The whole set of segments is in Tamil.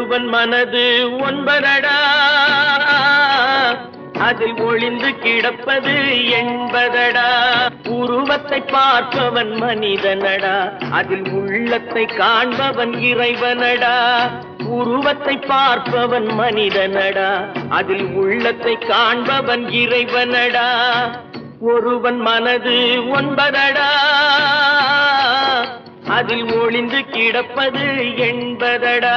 ஒருவன் மனது ஒன்பதடா, அதில் ஒளிந்து கிடப்பது எண்பதடா. உருவத்தை பார்ப்பவன் மனிதனடா, அதில் உள்ளத்தை காண்பவன் இறைவனடா. உருவத்தை பார்ப்பவன் மனிதனடா, அதில் உள்ளத்தை காண்பவன் இறைவனடா. ஒருவன் மனது ஒன்பதடா, அதில் ஒளிந்து கிடப்பது எண்பதடா.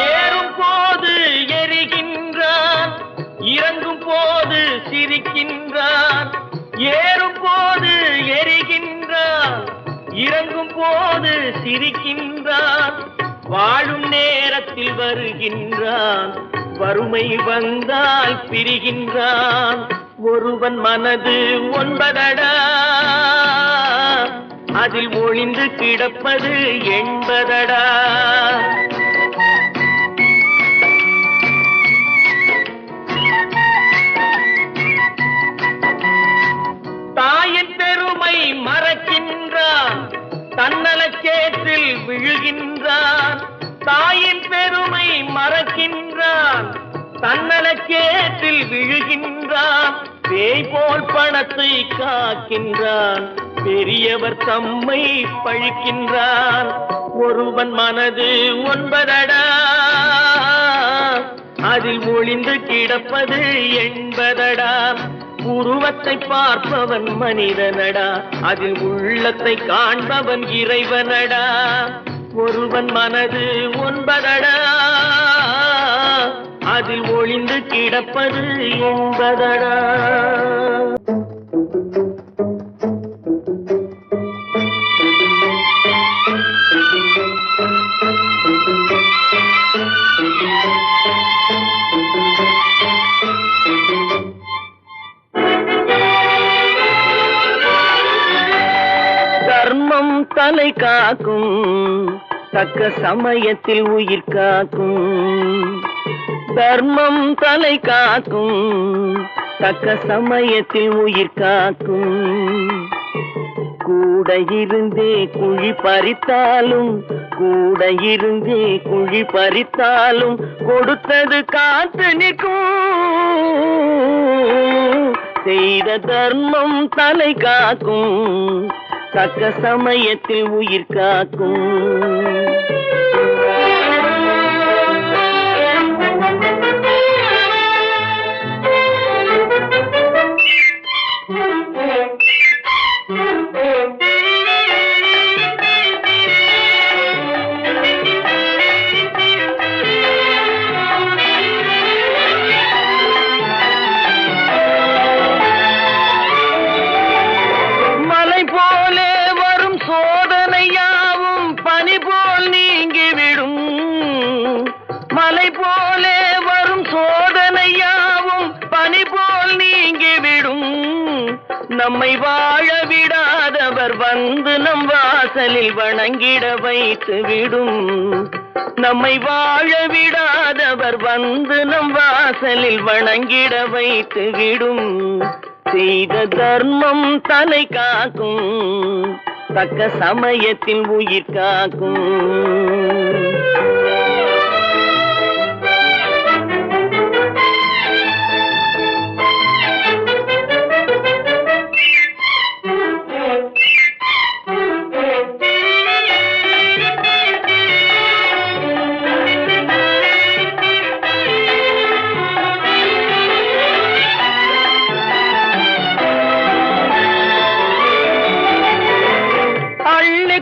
ஏறும் போது எரிகின்றான், இறங்கும் போது சிரிக்கின்றான். ஏறும் போது எரிகின்றான், இறங்கும் போது சிரிக்கின்றான். வாழும் நேரத்தில் வருகின்றான், வறுமை வந்தால் பிரிகின்றான். ஒருவன் மனது ஒன்பதடா, அதில் ஒளிந்து கிடப்பது எண்பதடா. தாயின் பெருமை மறக்கின்றான், தன்னலச்சேற்றில் விழுகின்றான். தாயின் பெருமை மறக்கின்றான், தன்னலச்சேற்றில் விழுகின்றான். பேய் போல் பணத்தை காக்கின்றான், பெரியவர் தம்மை பழிக்கின்றான். ஒருவன் மனது ஒன்பதடா, அதில் ஒளிந்து கிடப்பது எண்பதடா. உருவத்தை பார்ப்பவன் மனிதனடா, அதில் உள்ளத்தை காண்பவன் இறைவனடா. ஒருவன் மனது ஒன்பதடா, அதில் ஒளிந்து கிடப்பது எண்பதடா. தர்மம் தலை காக்கும், தக்க சமயத்தில் உயிர் காக்கும். தர்மம் தலை காக்கும், தக்க சமயத்தில் உயிர் காக்கும். கூட இருந்தே குழி பறித்தாலும், கூட இருந்தே குழி பறித்தாலும் கொடுத்தது காத்து நிற்கும். செய்த தர்மம் தலை காக்கும், தக்க சமயத்தில் உயிர் காக்கும். மலை போலே வரும் சோதனையாவும் பனி போல் நீங்கிவிடும். மலை போலே வரும் சோதனையாவும் பனி போல் நீங்கிவிடும். நம்மை வாழ விடாதவர் வந்து நம் வாசலில் வணங்கிட வைத்து விடும். நம்மை வாழ விடாதவர் வந்து நம் வாசலில் வணங்கிட வைத்து விடும். செய்த தர்மம் தலை காக்கும், தக்க சமயத்தில் உயிர் காக்கும்.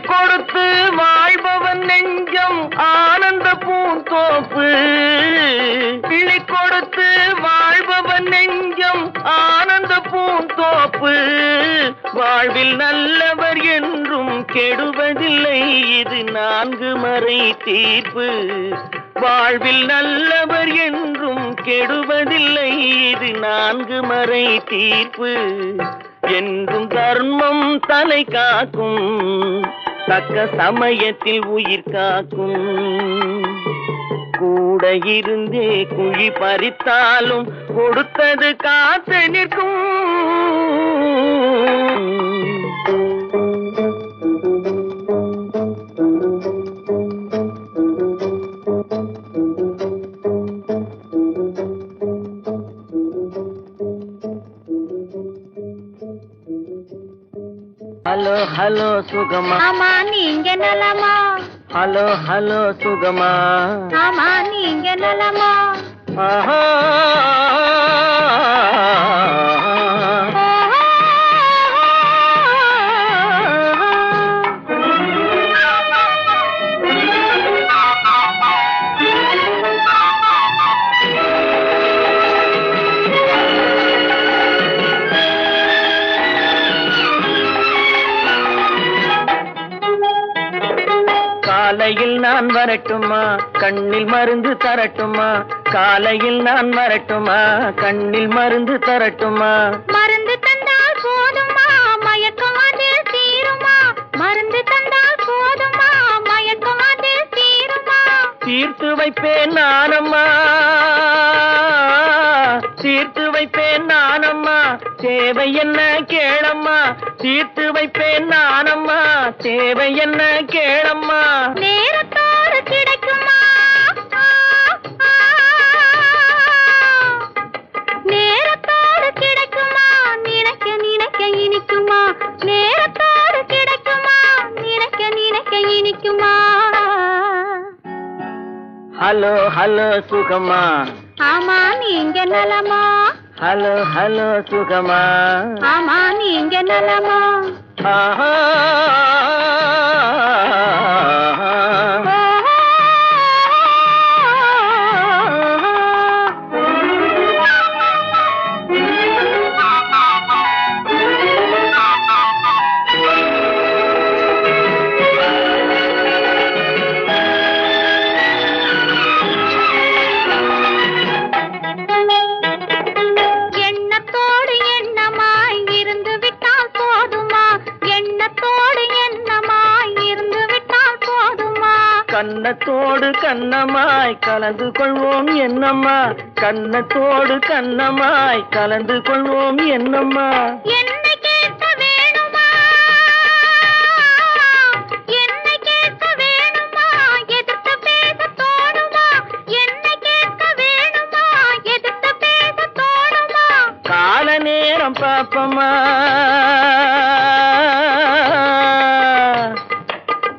கொடுத்து வாழ்பவன் நெஞ்சம் ஆனந்த பூந்தோப்பு. பிள்ளை கொடுத்து வாழ்பவன் நெஞ்சம் ஆனந்த பூந்தோப்பு. வாழ்வில் நல்லவர் என்றும் கெடுவதில்லை, இது 4 மறை தீர்ப்பு. வாழ்வில் நல்லவர் என்றும் கெடுவதில்லை, இது 4 மறை தீர்ப்பு. என்றும் தர்மம் தலை காக்கும், தக்க சமயத்தில் உயிர் காக்கும். கூட இருந்தே குழி பறித்தாலும் கொடுத்தது காத்து நிற்கும். ஹலோ ஹலோ சுகமா, ஆமா நீங்க நலமா? ஹலோ ஹலோ சுகமா, ஆமா நீங்க நலமா? ஆஹா காலையில் நான் வரட்டுமா, கண்ணில் மருந்து தரட்டுமா? காலையில் நான் வரட்டுமா, கண்ணில் மருந்து தரட்டுமா? மருந்து தந்தால் போதுமா, மயக்கம் அதில் தீருமா? மருந்து தந்தால் போதுமா, மயக்கம் அதில் தீருமா? தீர்த்து வைப்பேன் நானம்மா, தீர்த்து வைப்பேன் நானம்மா, தேவை என்ன கேளம்மா? தீர்த்து வைப்பேன் நானம்மா, தேவை என்ன கேளம்மா? நேரத்தோடு கிடைக்குமா? நேரத்தோடு கிடைக்குமா? நினைக்க நினைக்க இனிக்குமா? நேரத்தோடு கிடைக்குமா? நினைக்க நினைக்க இனிக்குமா? ஹலோ ஹலோ சுகமா, ஆமா நீங்க நலமா? ஹலோ ஹலோ சுகமா, ஆமா நீங்க நலமா? ஆஹா எண்ணத்தோடு எண்ணமாய் இருந்து விட்டால் போதுமா? எண்ணத்தோடு எண்ணமாய் இருந்து விட்டால் போதுமா? கன்னத்தோடு கண்ணமாய் கலந்து கொள்வோம் என்னம்மா? கன்னத்தோடு கண்ணமாய் கலந்து கொள்வோம் என்னம்மா? என்னை கேட்க வேணுமா? என்னை கேட்க வேணுமா? எதிர்த்து பேச தோணுமா? என்னை கேட்க வேணுமா? எதிர்த்து பேச தோணுமா? கால நேரம் பாப்பமா,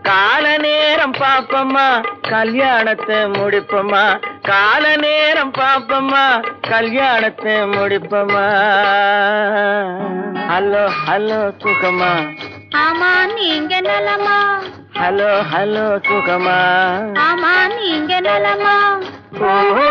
கால நேரம் பாப்பமா, கல்யாணத்தை முடிப்பமா? கால நேரம் பாப்பமா, கல்யாணத்தை முடிப்பமா? ஹலோ ஹலோ சுகமா, ஆமா நீங்க நலமா? ஹலோ ஹலோ சுகமா, ஆமா நீங்க நலமா? ஓஹோ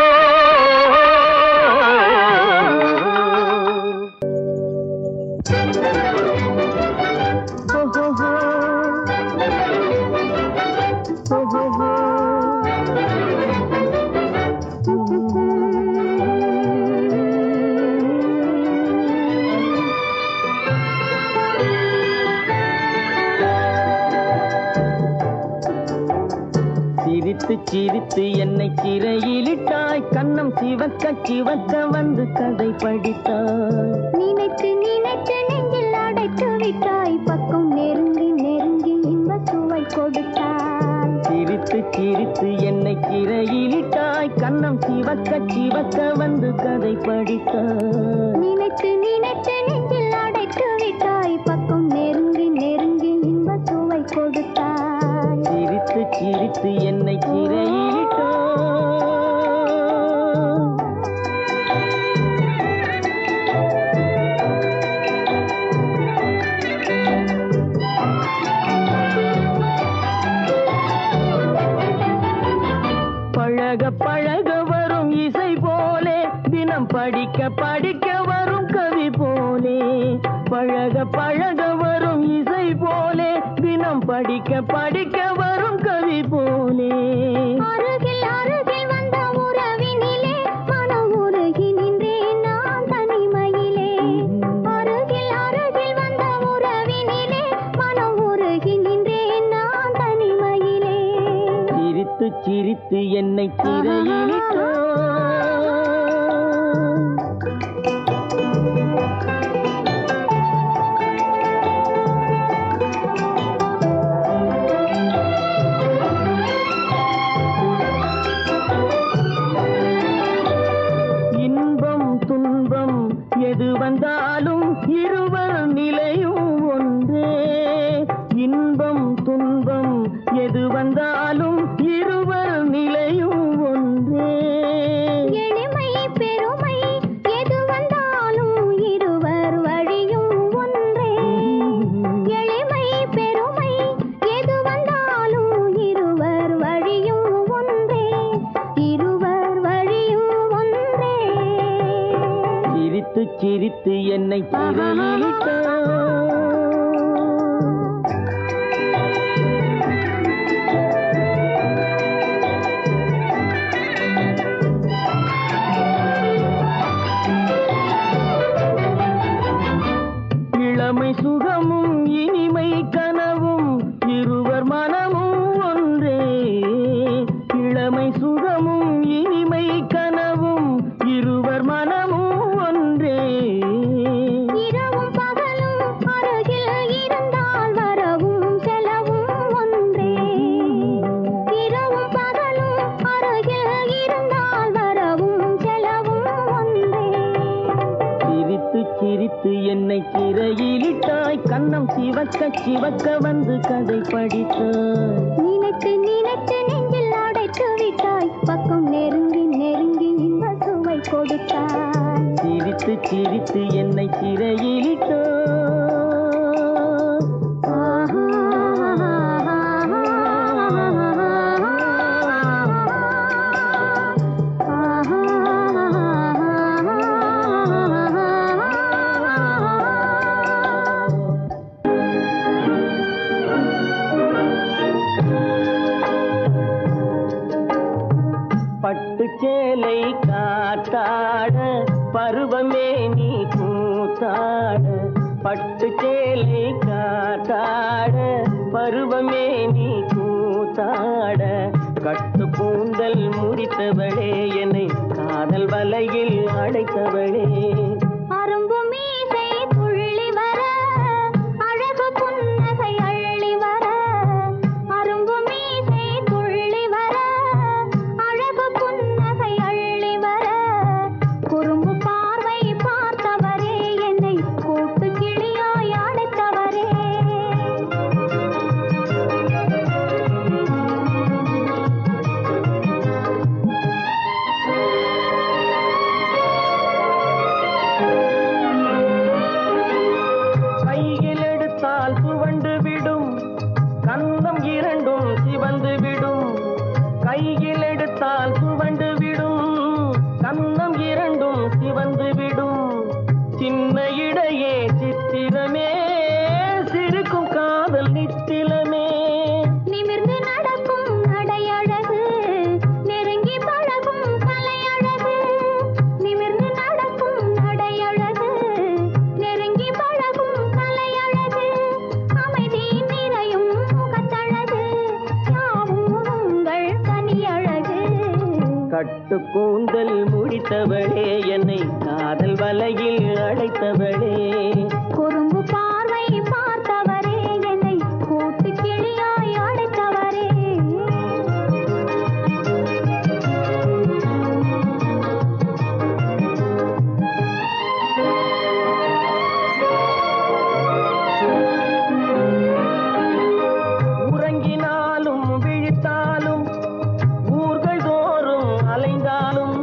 சிரித்து சிரித்து என்னை சிறையிலிட்டாய், கண்ணம் சிவக்க சிவக்க வந்து கதை படித்தாய். நினைத்து நினைத்து நெஞ்சில் அடைத்து விட்டாய், பக்கம் நெருங்கி நெருங்கி இன்ப சுவை கொடுத்தாய். சிரித்து சிரித்து என்னை சிறையிலிட்டாய், கண்ணம் சிவக்க சிவக்க வந்து கதை படித்தாய். நினைத்து நினைத்து நெஞ்சில் அடைத்து விட்டாய், பக்கம் நெருங்கி நெருங்கி இன்ப சுவை கொடுத்தாய். சிரித்து சிரித்து என்னை சிறையிலிட்டாய். பழக பழக வரும் இசை போலே, தினம் படிக்க படிக்க வரும் கவி போலே. பழக பழக வரும் இசை போலே, தினம் படிக்க படிக்க வரும் கவி போலே. அருகில் அருகில் வந்த உறவினிலே மனம் உருகி நின்றேன் நான் தனிமையிலே. அருகில் அருகில் வந்த உறவினிலே மனம் உருகி நின்றேன் நான் தனிமையிலே. சிரித்து சிரித்து என்னை சிறையிலிட்டாய். இன்பம் துன்பம் எது வந்தாலும் இருவர் நிலையும் ஒன்றே. இன்பம் துன்பம் எது வந்தாலும் இருவர் நிலையும் ஒன்றே. எளிமை பெருமை எது வந்தாலும் இருவர் வழியும் ஒன்றே. எளிமை பெருமை எது வந்தாலும் இருவர் வழியும் ஒன்றே. இருவர் வழியும் ஒன்றே. சிரித்து சிரித்து என்னை சிறையிலிட்டாய். இளமை சுகமும் இனிமை கனவும் இருவர் மனமும் ஒன்றே. இளமை சுகமும் இனிமை கனவும் இருவர் மனமும் ஒன்றே. இரவும் பகலும் அருகில் இருந்தால் வரவும் செலவும் ஒன்றே. இரவும் பகலும் அருகில் இருந்தால் வரவும் செலவும் ஒன்றே. சிரித்து சிரித்து என்னை சிறையிலிட்டாய். கன்னம் சிவக்க சிவக்க வந்து கதை படித்தாய். நினைத்து நினைத்து நெஞ்சில் அடைத்து விட்டாய். பக்கம் நெருங்கி நெருங்கி இன்ப சுவை கொடுத்தாய். சிரித்து சிரித்து என்னை சிறையிலிட்டாய். பட்டு சேலை காத்தாட பருவமே நீ கூத்தாட. பட்டு சேலை காத்தாட பருவமே நீ கூத்தாட. கட்டு கூந்தல் முடித்தவளே என்னை காதல் வலையில் அடைத்தவளே. அரும்பு மீசை துள்ளி வர அழகு புன்னகை அள்ளி வர. அரும்பு மீசை துள்ளி வர அழகு புன்னகை அள்ளி வர. குறும்பு பார்வை பார்த்தவரே என்னை கூட்டு கிளியாய் அடைத்தவரே. கையில் எடுத்தால் துவண்டு விடும் கந்தம் இரண்டும் சிவந்து விடும். கையில் எடுத்தால் துவண்டு விடும் கந்தம் இரண்டும் சிவந்து விடும். சின்ன இடையே சித்திரமே சிரிக்கும் காதல் நித்திலமே. நிமிர்ந்து நடக்கும் நடையழகு நெருங்கி பழகும் கலையழகு. நிமிர்ந்து நடக்கும் நடையழகு நெருங்கி பழகும் கலையழகு. அமைதி நிறையும் முகத்தழகு யாவும் உங்கள் கனியழகு. கட்டு கூந்தல் முடித்தவளே என்னை காதல் வலையில் அடைத்தவளே. குறும்பு பார்வை பார்த்தவரே என்னை கூட்டு கிளியாய் அடைத்தவரே. உறங்கினாலும் விழித்தாலும் ஊர்கள் தோறும் அலைந்தாலும்.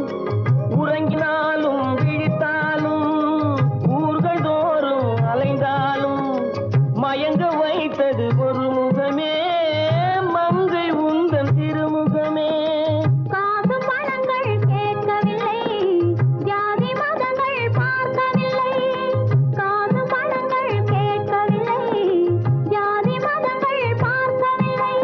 உறங்கினாலும் விழித்தாலும் ஊர்கள் தோறும் அலைந்தாலும். மயங்க வைத்தது ஒரு முகமே மங்கை உந்தன் திருமுகமே. காசு பணங்கள் கேட்கவில்லை ஜாதி மதங்கள் பார்க்கவில்லை. காசு பணங்கள் கேட்கவில்லை ஜாதி மதங்கள் பார்க்கவில்லை.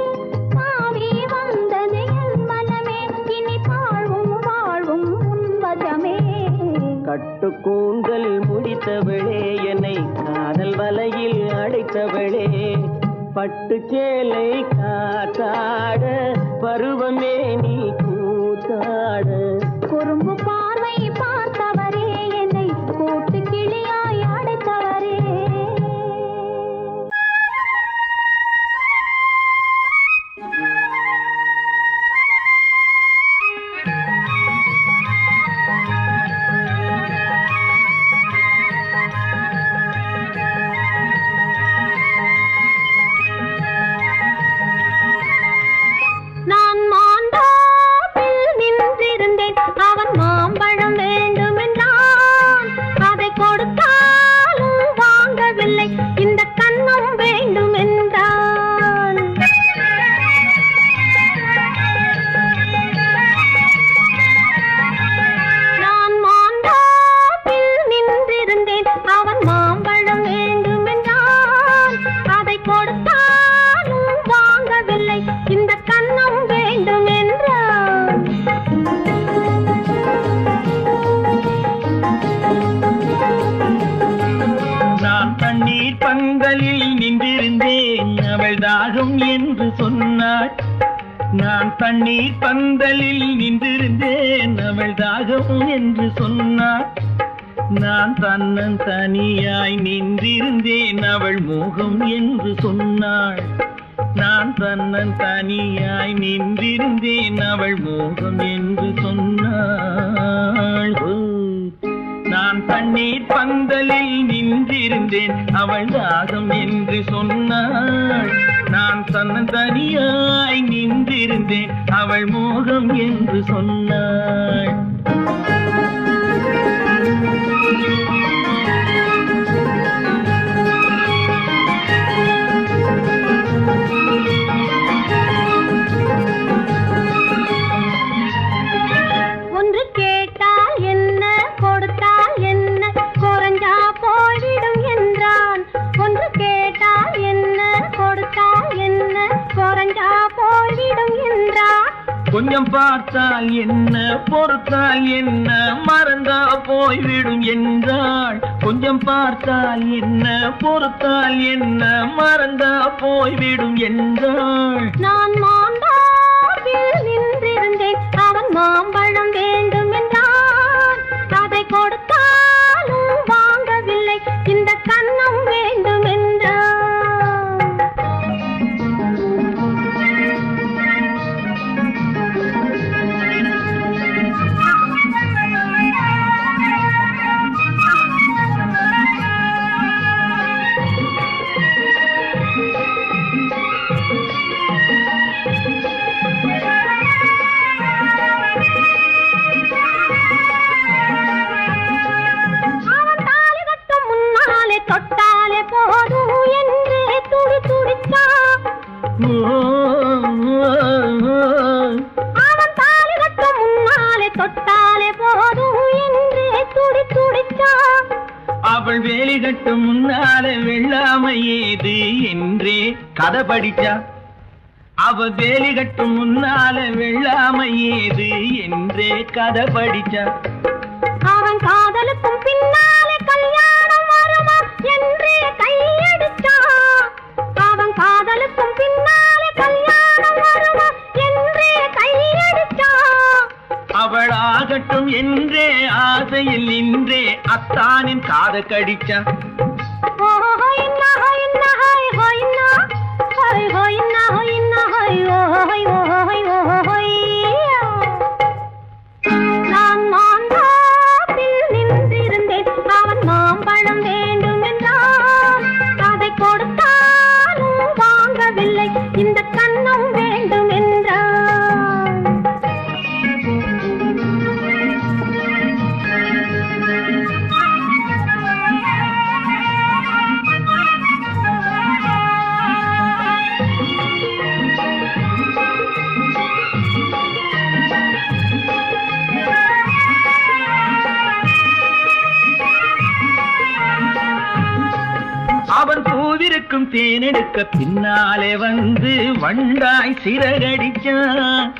பாவி வந்தது என் மனமே இனி தாழ்வும் வாழ்வும் உன்வசமே. கட்டு கூந்தல் முடித்தவளே என்னை காதல் வலையில் அடைத்தவளே. பட்டு சேலை காத்தாட பருவமே நீ கூத்தாட குறும்பு பார்வை பார்த்தவரே என்னை கூட்டு கிளியாய் அடைத்தவரே நான் மாண்டாப்பில் நின்றிருந்தேன் அவன் மாம்பழம் வேண்டுமென்றான் அதை கொடுத்தாலும் வாங்கவில்லை இந்த கன்னம் வேண்டுமென்றான் நான் மாண்டாப்பில் நின்றிருந்தேன் அவன் மாம்பழம் வேண்டுமென்றான் அதை கொடுத்தாலும் வாங்கவில்லை இந்த கன்னம் வேண்டும் என்றான் நான் தண்ணீர் பந்தலில் நின்றிருந்தேன் அவள் தாகம் என்று சொன்னாள் நான் தண்ணீர் பந்தலில் நின்றிருந்தேன் அவள் தாகம் என்று சொன்னாள் நான் தன்னன் தனியாய் நின்றிருந்தேன் அவள் மோகம் என்று சொன்னாள் நான் தன்னன் தனியாய் நின்றிருந்தேன் அவள் மோகம் என்று சொன்னாள் நான் தண்ணீர் பந்தலில் நின்றிருந்தேன் அவள் தாகம் என்று சொன்னாள் நான் தன்னன் தனியாய் நின்றிருந்தேன் அவள் மோகம் என்று சொன்னாள் ஒன்று கேட்டால் என்ன கொடுத்தால் என்ன குறைஞ்சா போய்விடும் என்றான் ஒன்று கேட்டால் என்ன கொடுத்தால் என்ன குறைஞ்சா போய்விடும் என்றான் கொஞ்சம் பார்த்தால் என்ன பொறுத்தால் என்ன மறந்தா போய்விடும் என்றாள் கொஞ்சம் பார்த்தால் என்ன பொறுத்தால் என்ன மறந்தா போய்விடும் என்றாள் நான் மாண்டாப்பில் நின்றிருந்தேன் அவன் மாம்பழம் வேண்டும் என்றான் அதை கொடுத்தாலும் வாங்கவில்லை இந்த கன்னம் வேண்டும் என்றான் அவன் தாலி கட்டும் முன்னாலே தொட்டாலே போதும் என்றே துடி துடித்தான் அவன் தாலி கட்டும் முன்னாலே தொட்டாலே போதும் என்றே துடி துடித்தான் அவள் வேலி கட்டும் முன்னாலே வெள்ளாமை ஏது என்றே கதை படிச்சா அவ வேலி கட்டும் முன்னாலே வெள்ளாமை ஏது என்றே கதை படிச்சா அவன் காதலுக்கும் பின்னாலே கல்யாணம் வருமா என்றே கையடித்தான் அவன் காதலுக்கும் பின்னாலே கல்யாணம் வருமா என்றே கையடித்தான் அவள் ஆகட்டும் என்றே ஆசையில் நின்றே அத்தானின் காத கடிச்சா நான் மாண்டாப்பில் நின்றிருந்தேன் அவன் மாம்பழம் வேண்டும் என்றான் அதை கொடுத்தாலும் வாங்கவில்லை இந்த கன்னம் வேண்டும் என்றான் அவன் பூவிருக்கும் தேனெடுக்க பின்னாலே வந்து வண்டாய் சிறகடிச்சான்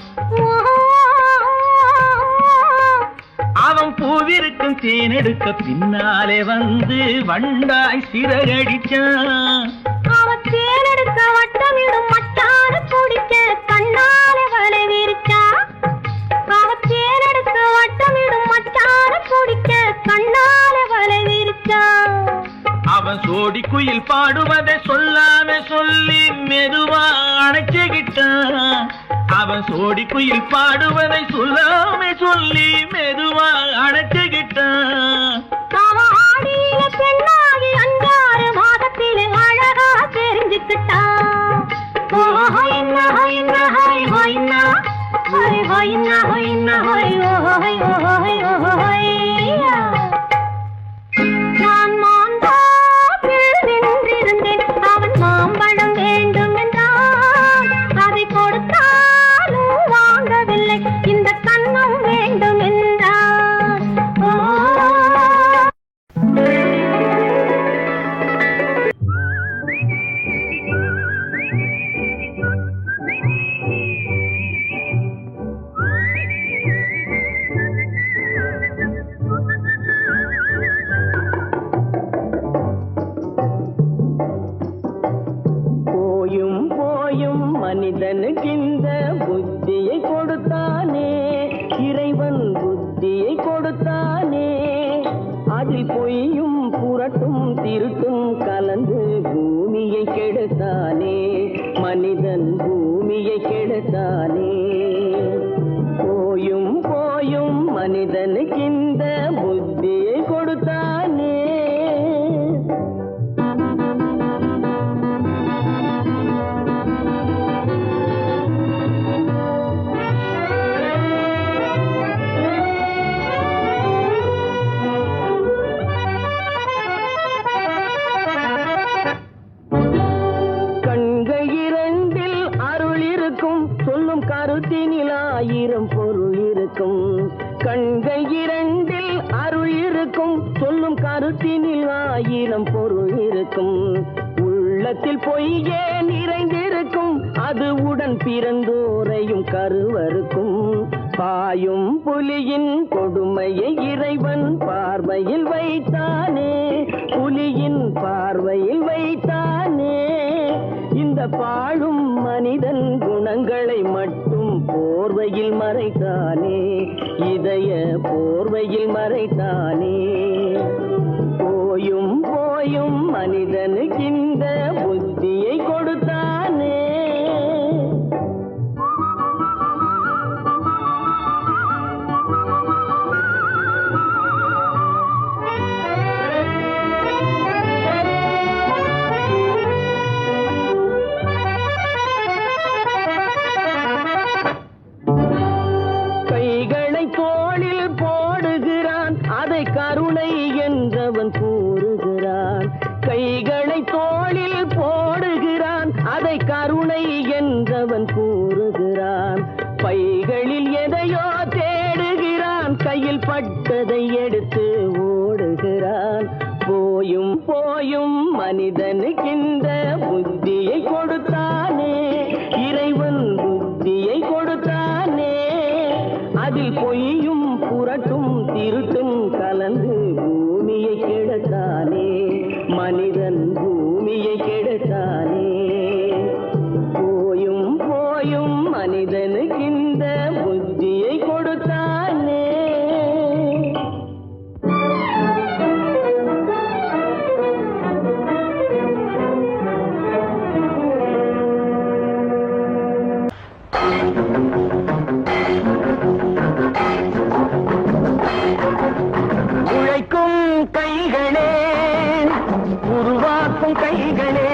அவன் பூவிருக்கும் தேனெடுக்க பின்னாலே வந்து வண்டாய் சிறகடிச்சான் அவன் தேனெடுக்க சொல்லி மெதுவா அணைச்சுக்கிட்டான். அவன் சோடி குயில் பாடுவதை சொல்லாமே சொல்லி மெதுவா அணைச்சுக்கிட்டான். பெண்ணாகி 5-6 மாதத்திலே அழகா தெரிஞ்சுக்கிட்டான். நான் மாந்தாப்பில் நின்றிருந்தேன். அவன் மாம்பழம் வேண்டும் என்றான். அதை கொடுத்தாலும் வாங்கவில்லை. இந்த கண்ணம் வேண்டும் என்றான். மனிதனுக்கு இந்த புத்தியை கொடுத்தானே, இறைவன் புத்தியை கொடுத்தானே. அதில் பொய்யும் புரட்டும் திருட்டும் கலந்து பூமியை கெடுத்தானே, மனிதன் பூமியை கெடுத்தானே. போயும் போயும் மனிதனுக்கு இந்த புத்தியை கொடுத்தானே. கருத்தினில் 1000 பொருள் இருக்கும். கண்கள் 2 அருள் இருக்கும். சொல்லும் கருத்தினில் 1000 பொருள் இருக்கும். உள்ளத்தில் பொய்யே நிறைந்திருக்கும். அது உடன் பிறந்தோரையும் கருவருக்கும். பாயும் புலியின் கொடுமையை இறைவன் பார்வையில் வைத்தானே, புலியின் பார்வையில் வைத்தானே. இந்த பாழும் மனிதன் குணங்களை மட்டும் போர்வையில் மறைத்தானே, இதய போர்வையில் மறைத்தானே. போயும் போயும் மனிதனுக்கு இந்த புத்தியை கொடுத்தானே. தோளில் போடுகிறான், அதை கருணை என்றவன் கூறுகிறான். கைகளை தோளில் போடுகிறான், அதை கருணை என்றவன் கூறுகிறான். பைகளில் எதையோ தேடுகிறான், கையில் பட்டதை எடுத்து ஓடுகிறான். போயும் போயும் மனிதனுக்கு இந்த புத்தியை கொடுத்தானே, இறைவன் புத்தியை கொடுத்தானே. அதில் பொய்யும் புரட்டும் திருட்டும் கலந்து பூமியை கெடுத்தானே, மனிதன் பூமியை கெடுத்தானே. போயும் போயும் மனிதனுக்கு இந்த புத்தியை கொடுத்தானே. கைகளே, உருவாக்கும் கைகளே,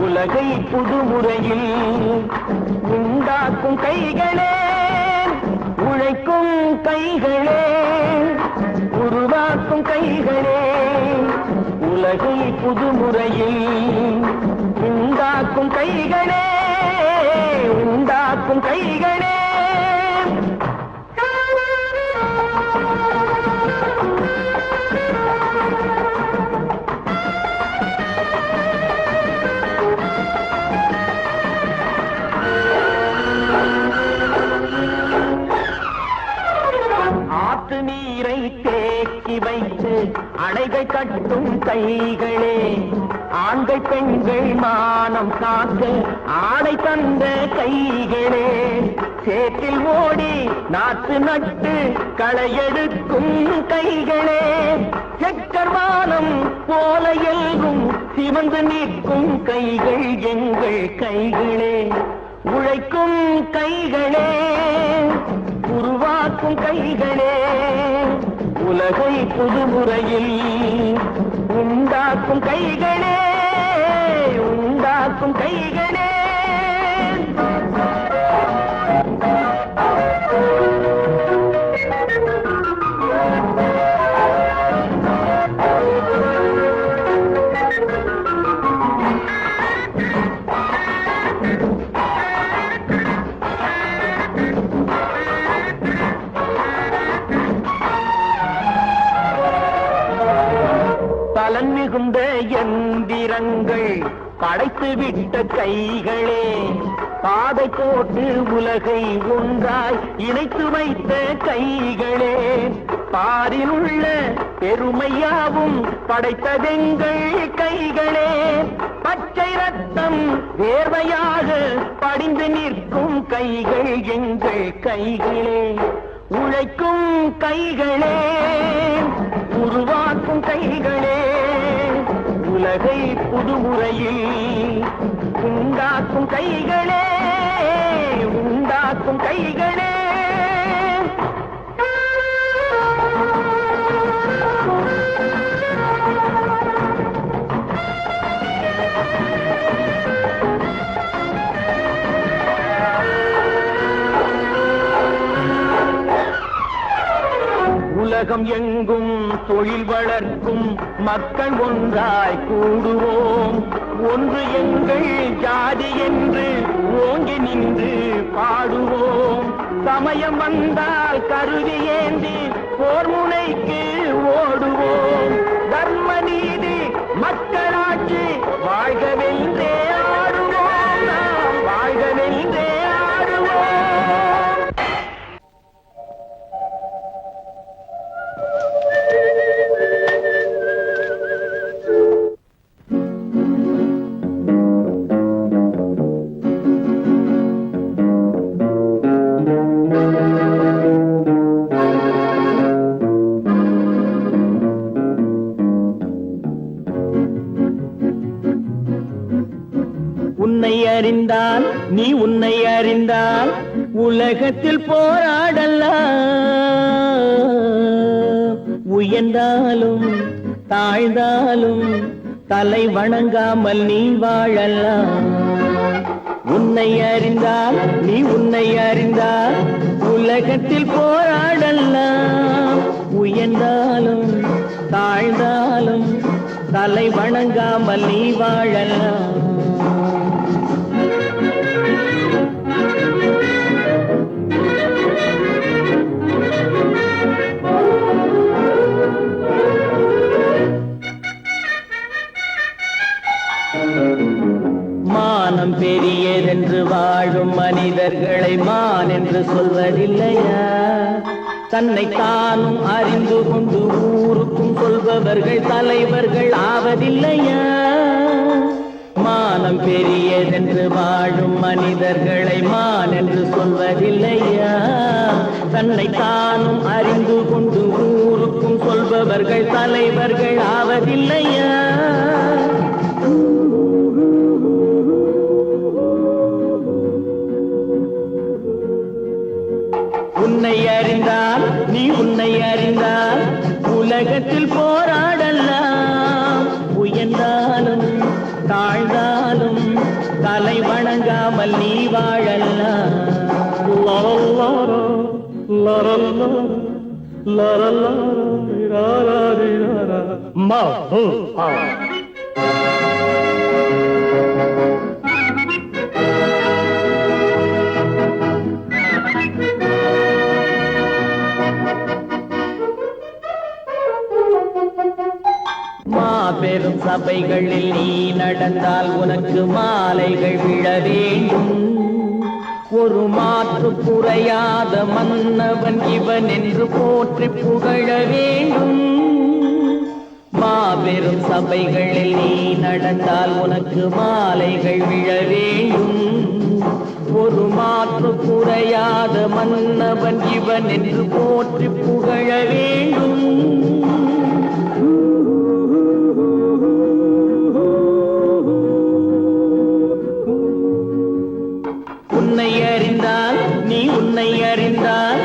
உலகை புதுமுறையில் உண்டாக்கும் கைகளே. உழைக்கும் கைகளே, உருவாக்கும் கைகளே, உலகை புதுமுறையில் உண்டாக்கும் கைகளே, உண்டாக்கும் கைகளே. ஆற்று நீரை தேக்கி வைத்து அணைகள் கட்டும் கைகளே, ஆண்கள் பெண்கள் மானம் காக்க ஆடை தந்த கைகளே. சேற்றில் ஓடி நாற்று நட்டு களையெடுக்கும் கைகளே, செக்கர்வானம் போல எல்கும் சிவந்து நிற்கும் கைகள் எங்கள் கைகளே, உழைக்கும் கைகளே, உருவாக்கும் கைகளே, உலகை புதுமுறையில் உண்டாக்கும் கைகளே, உண்டாக்கும் கைகளே. பலன் மிகுந்த எந்திரங்கள் படைத்து விட்ட கைகளே, பாதை போட்டு உலகை ஒன்றாய் இணைத்து வைத்த கைகளே, பாரில் உள்ள பெருமையாவும் படைத்ததெங்கள் கைகளே, பச்சை ரத்தம் வேர்வையாக படிந்து நிற்கும் கைகள் எங்கள் கைகளே, உழைக்கும் கைகளே, உருவாக்கும் கைகளே, உலகை புதுமுறையில் உண்டாக்கும் கைகளே, உண்டாக்கும் கைகளே. உலகம் எங்கும் தொழில் வளர்க்கும் மக்கள் ஒன்றாய் கூடுவோம், ஒன்று எங்கள் ஜாதி என்று ஓங்கி நின்று பாடுவோம், சமயம் வந்தால் கருவி ஏந்தி போர் முனைக்கு ஓடுவோம், தர்ம நீதி மக்களாட்சி வாழ்கவென்றே ஆடுவோம், நாம் வாழ்கவென்றே ஆடுவோம். உன்னை அறிந்தால் நீ உன்னை அறிந்தால் உலகத்தில் போராடலாம், உயர்ந்தாலும் தாழ்ந்தாலும் தலை வணங்காமல் நீ வாழலாம். உன்னை அறிந்தால் நீ உன்னை அறிந்தால் உலகத்தில் போராடலாம், உயர்ந்தாலும் தாழ்ந்தாலும் தலை வணங்காமல் நீ வாழலாம். மானம் பெரியதென்று வாழும் மனிதர்களை மான் என்று சொல்வதில்லையா, தன்னை தானும் அறிந்து கொண்டு ஊருக்கும் சொல்பவர்கள் தலைவர்கள் ஆவதில்லையா. மானம் பெரியதென்று வாழும் மனிதர்களை மான் என்று சொல்வதில்லையா, தன்னை தானும் அறிந்து கொண்டு ஊருக்கும் சொல்பவர்கள் தலைவர்கள் ஆவதில்லையா. உன்னை அறிந்தால் நீ உன்னை அறிந்தால் உலகத்தில் போராடலாம், உயர்ந்தாலும் தாழ்ந்தாலும் தலை வணங்காமல் நீ வாழலாம். மாபெரும் சபைகளில் நீ நடந்தால் உனக்கு மாலைகள் விழ வேண்டும், ஒரு மாற்று குறையாத மன்னவன் இவன் என்று போற்றி புகழ வேண்டும். மாபெரும் சபைகளில் நீ நடந்தால் உனக்கு மாலைகள் விழ வேண்டும், ஒரு மாற்று குறையாத மன்னவன் இவன் என்று போற்றி புகழ வேண்டும். நீ உன்னை அறிந்தால்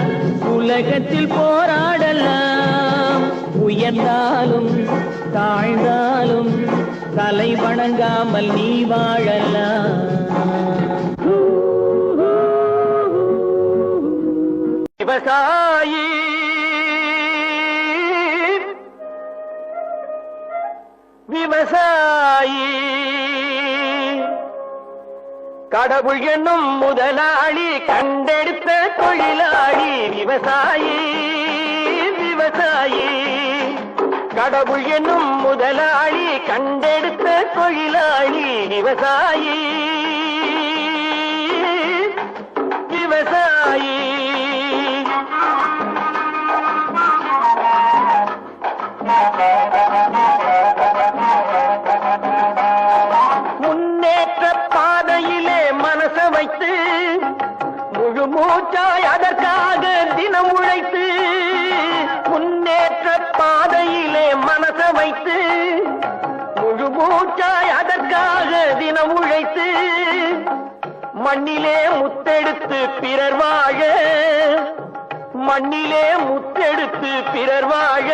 உலகத்தில் போராடலாம். உயர்ந்தாலும் தாழ்ந்தாலும் தலை வணங்காமல் நீ வாழலாம். விவசாயி விவசாயி கடவுள் என்னும் முதலாளி கண்டெடுத்த தொழிலாளி. விவசாயி விவசாயி கடவுள் என்னும் முதலாளி கண்டெடுத்த தொழிலாளி. விவசாயி விவசாயி முன்னேற்ற பாதையிலே மனச வைத்து முழு மூச்சாய் அதற்காக தினம் உழைத்து. முன்னேற்ற பாதையிலே மனச வைத்து முழு மூச்சாய் அதற்காக தினம் உழைத்து. மண்ணிலே முத்தெடுத்து பிறர் வாழ மண்ணிலே முத்தெடுத்து பிறர் வாழ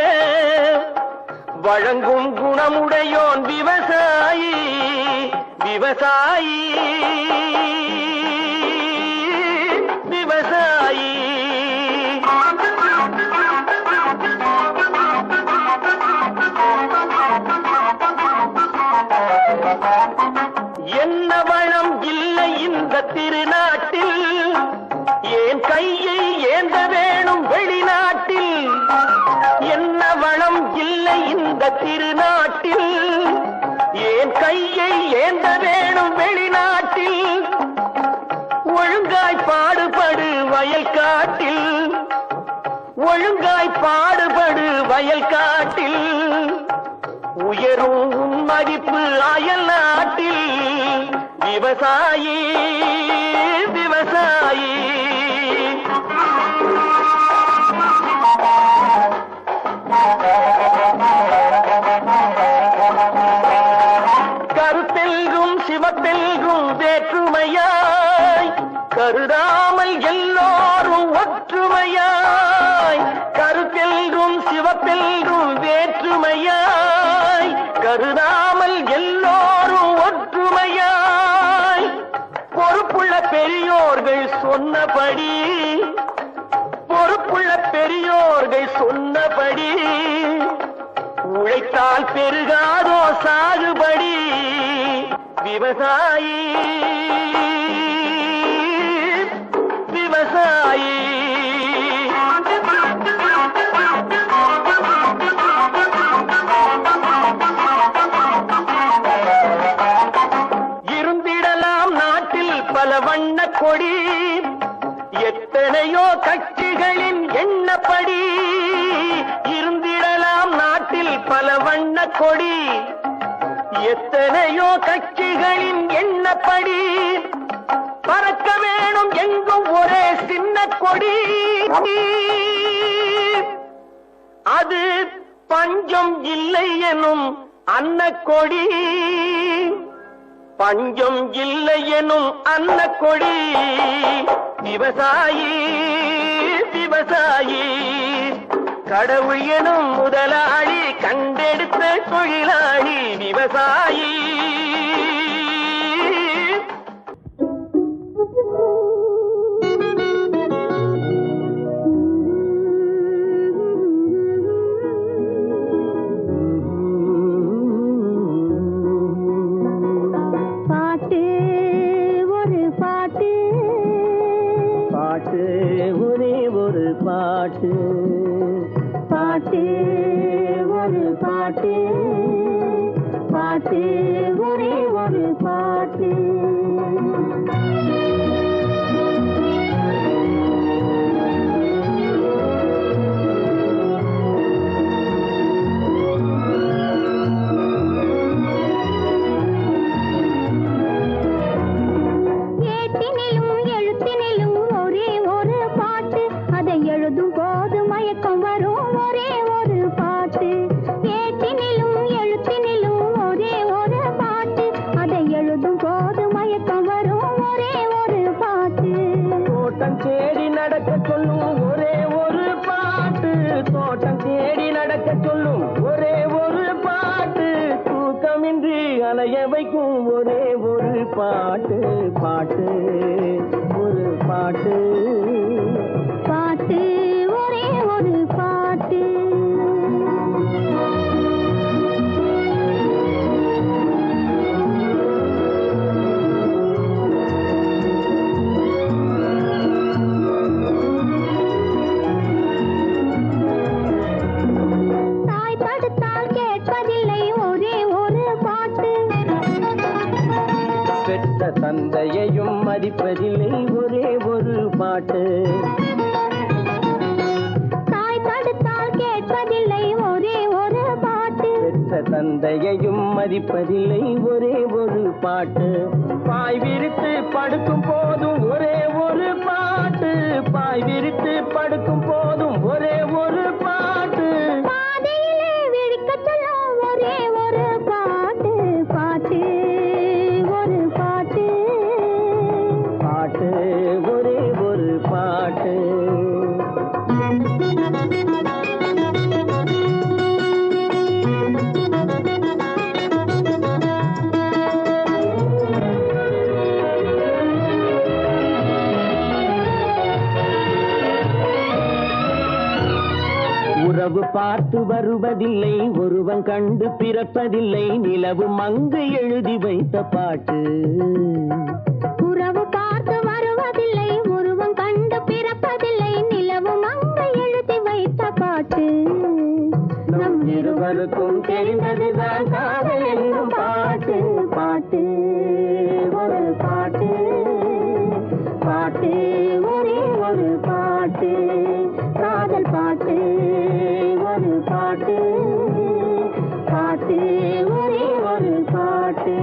வழங்கும் குணமுடையோன் விவசாயி. விவசாயி விவசாயி என்ன வளம் இல்லை இந்த திருநாட்டில், ஏன் கையை ஏந்த வேணும் வெளிநாட்டில். என்ன வளம் இல்லை இந்த திருநாட்டில், ஏன் கையை ஏந்த வேணும் வெளிநாட்டில். ஒழுங்காய் பாடுபடு வயல் காட்டில், ஒழுங்காய் பாடுபடு வயல் காட்டில். உயரும் உன் மதிப்பு அயல் நாட்டில். விவசாயி விவசாயி கருத்தெல்கும் சிவத்தெல்கும் வேற்றுமையாய் கருதாமல் எல்லோரும் ஒற்றுமையாய். கருத்தெல்கும் சிவத்தெல்கும் வேற்றுமையாய் கருதாமல் எல்லோரும் ஒற்றுமையாய். பொறுப்புள்ள பெரியோர்கள் சொன்னபடி, பொறுப்புள்ள பெரியோர்கள் சொன்னபடி உழைத்தால் பெருகாதோ சாகுபடி. விவசாயி விவசாயி இருந்திடலாம் நாட்டில் பல வண்ண கொடி. எத்தனையோ கட்சிகளின் எண்ணப்படி. இருந்திடலாம் நாட்டில் பல வண்ண கொடி. எத்தனையோ கட்சிகளின் எண்ணப்படி. பறக்க வேணும் எங்கும் ஒரே சின்ன கொடி. அது பஞ்சம் இல்லை எனும் அன்னக்கொடி. பஞ்சம் இல்லை எனும் அன்னக்கொடி. விவசாயி விவசாயி கடவுள் எனும் முதலாளி கண்டெடுத்த தொழிலாளி. விவசாயி பாட்டு ஒரு பாட்டு, பாட்டு ஒரே ஒரு பாட்டு. பாட்டு ஒரு பாட்டு, பாட்டு ஒரே ஒரு பாட்டு. ஏட்டினிலும் எழுத்தினிலும் ஒரே ஒரு பாட்டு. அதை எழுதும் போது மயக்கம் வரும் ஒரே ஒரு பாட்டு. ஏட்டினிலும் பாட்டு பாட்டு ஒரு பாட்டு பாட்டு ஒரே ஒரு பாட்டு. தாய் படுத்தால் கேட்பதில்லை ஒரே ஒரு பாட்டு. பெற்ற தந்தையையும் மதிப்பதில்லை ஒரே ஒரு பாட்டு. தாய் படுத்தால் கேட்பதில்லை ஒரே ஒரு பாட்டு. பெற்ற தந்தையையும் மதிப்பதில்லை ஒரே ஒரு பாட்டு. பாய் விரித்து படுக்கும் போதும் ஒரே ஒரு பாட்டு. பாய் விரித்து படுக்கும் போதும் ஒரே ஒரு பாட்டு. பாதையிலே விழிக்கச் சொல்லும் ஒரே ஒரு பாட்டு. பாட்டு ஒரு பாட்டு. பாட்டு ஒரே ஒரு பாட்டு. உறவு பார்த்து வருவதில்லை ஒருவன் கண்டு பிறப்பதில்லை நிலவு மங்கு எழுதி வைத்த பாட்டு. உறவு பார்த்து வருவதில்லை ஒருவன் கண்டு பிறப்பதில்லை நிலவு மங்க எழுதி வைத்த பாட்டு. நம் இருவருக்கும் தெரிந்ததுதான் காதல் என்னும் பாட்டு. பாட்டு ஒரு பாட்டு. பாட்டு ஒரே ஒரு பாட்டு. காதல் பாட்டு ஒரு பாட்டு. பாட்டு ஒரே ஒரு பாட்டு.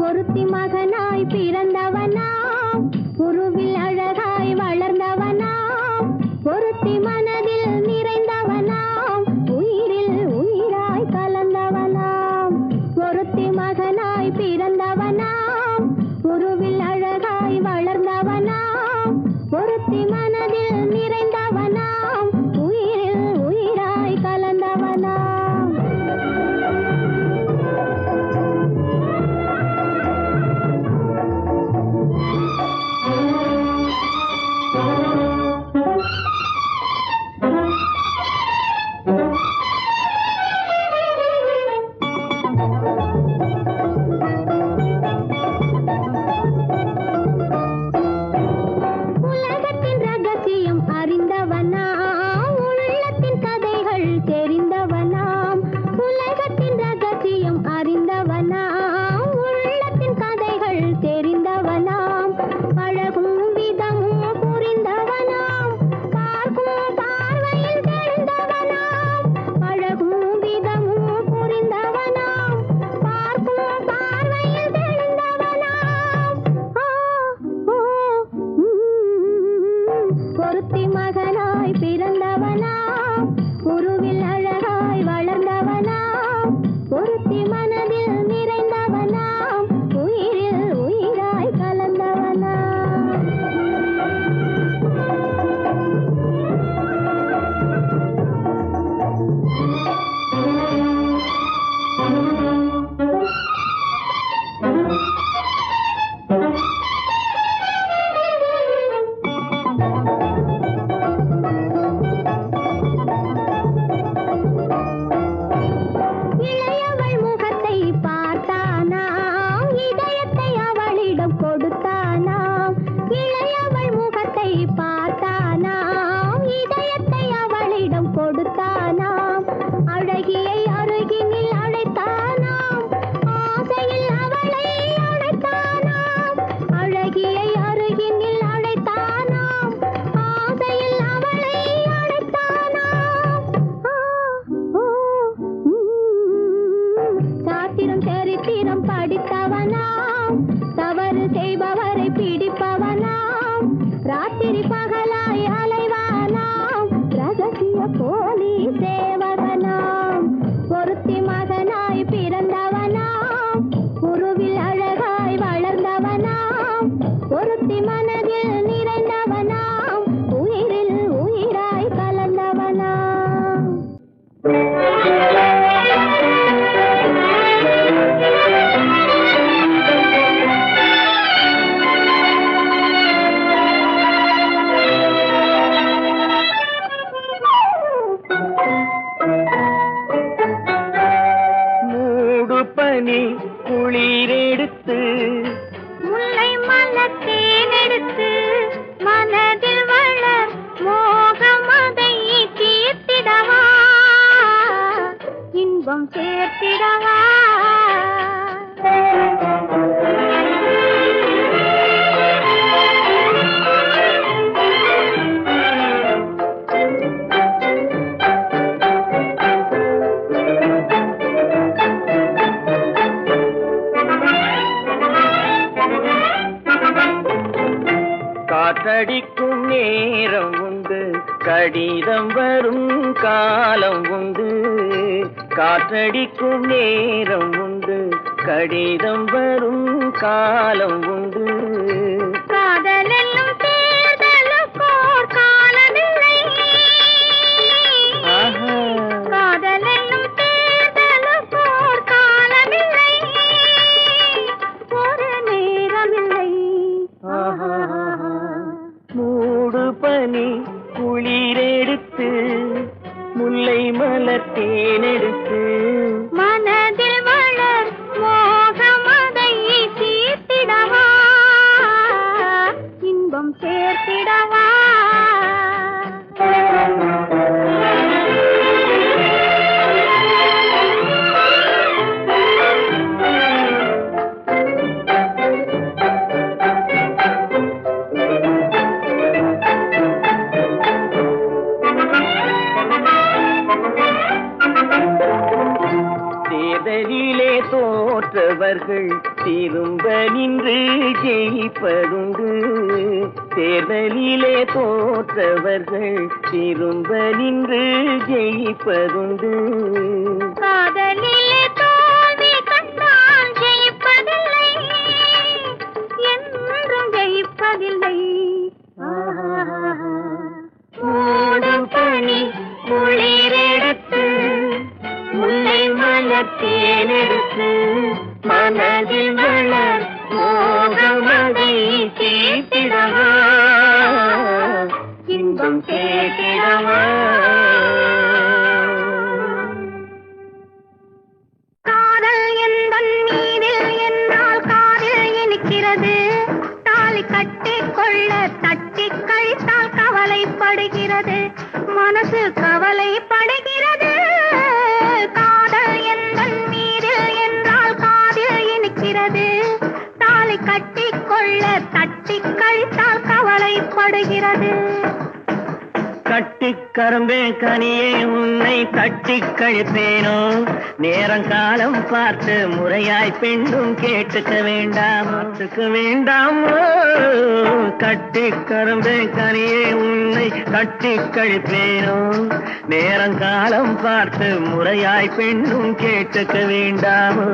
ஒருத்தி மகனாய் பிறந்தவனாம் உருவில் அழகாய் வளர்ந்தவனாம். ஒருத்தி மனதில் நிறைந்தவனாம் உயிரில் உயிராய் கலந்தவனாம். ஒருத்தி மகனாய் பிறந்தவனாம் உருவில் அழகாய் வளர்ந்தவனாம். ஒருத்தி மனதில் நிறைந்தவனாம் உயிரில் உயிராய் கலந்தவனாம். உலகத்தின் ரகசியம் அறிந்தவனாம் உள்ளத்தின் கதைகள் தெரிந்தவனாம். உலகத்தின் ரகசியம் அறிந்தவனாம் உள்ளத்தின் கதைகள் தெரிந்தவனாம். பழகும் விதமும் புரிந்தவனாம் பார்க்கும் பார்வையில் தெரிந்தவனாம். பழகும் விதமும் புரிந்தவனாம் பார்க்கும் பார்வையில் தெரிந்தவனாம். ஒருத்தி மகனாய் பிறந்தவனாம் உருவில் அழகாய் வளர்ந்தவனாம். ஒருத்தி மனதில் நிறைந்தவனாம் உயிரில் உயிராய் கலந்தவனாம். சேர்த்திடவா காற்றடிக்கும் நேரம் உண்டு, கடிதம் வரும் காலம் உண்டு. காற்றடிக்கும் நேரம் உண்டு, கடிதம் வரும் காலம் உண்டு. காதலெல்லும் தேர்தலுக்கோர் காலமில்லை. காதலெல்லும் தேர்தலுக்கோர் காலமில்லை. ஒரு நேரமில்லை. மூடு பனி குளிரெடுத்து, முல்லை மலர் தேனெடுத்து, மனதில் வளர் மோகமதை தீர்த்திடவா இன்பம் சேர்த்திடவா தேர்தலிலே தோற்றவர்கள் திரும்ப நின்று ஜெயிப்பதுண்டு. தேர்தலிலே தோற்றவர்கள் திரும்ப நின்று ஜெயிப்பதுண்டு. காதலிலே தோல்வி கண்டால் ஜெயிப்பதில்லை, என்றும் ஜெயிப்பதில்லை. மூடும் பனி குளிரெடுத்து, முல்லை மலர் தேனெடுத்து, மனதில் வளர் மோகமதை தீர்த்திடவா இன்பம் சேர்த்திடவா. காதல் எந்தன் மீதில் என்னால் காதில் இனிக்கிறது. தாலி கட்டிக்கொள்ள தட்டி கழித்தால் கவலைப்படுகிறது, மனசு கவலைப்படுகிறது. காதல் எந்தன் மீதில் என்றால் காதில் இனிக்கிறது. தாலி கட்டிக்கொள்ள தட்டி கழித்தால் கவலைப்படுகிறது. கட்டிக் கரும்பே கனியே உன்னை கட்டிக் கழிப்பேனோ, நேரங்காலம் பார்த்து முறையாய் பெண்ணும் கேட்டுக்க வேண்டாமோ. கட்டிக் கரும்பே கனியே உன்னை கட்டிக் கழிப்பேனோ, நேரங்காலம் பார்த்து முறையாய் பெண்ணும் கேட்டுக்க வேண்டாமோ.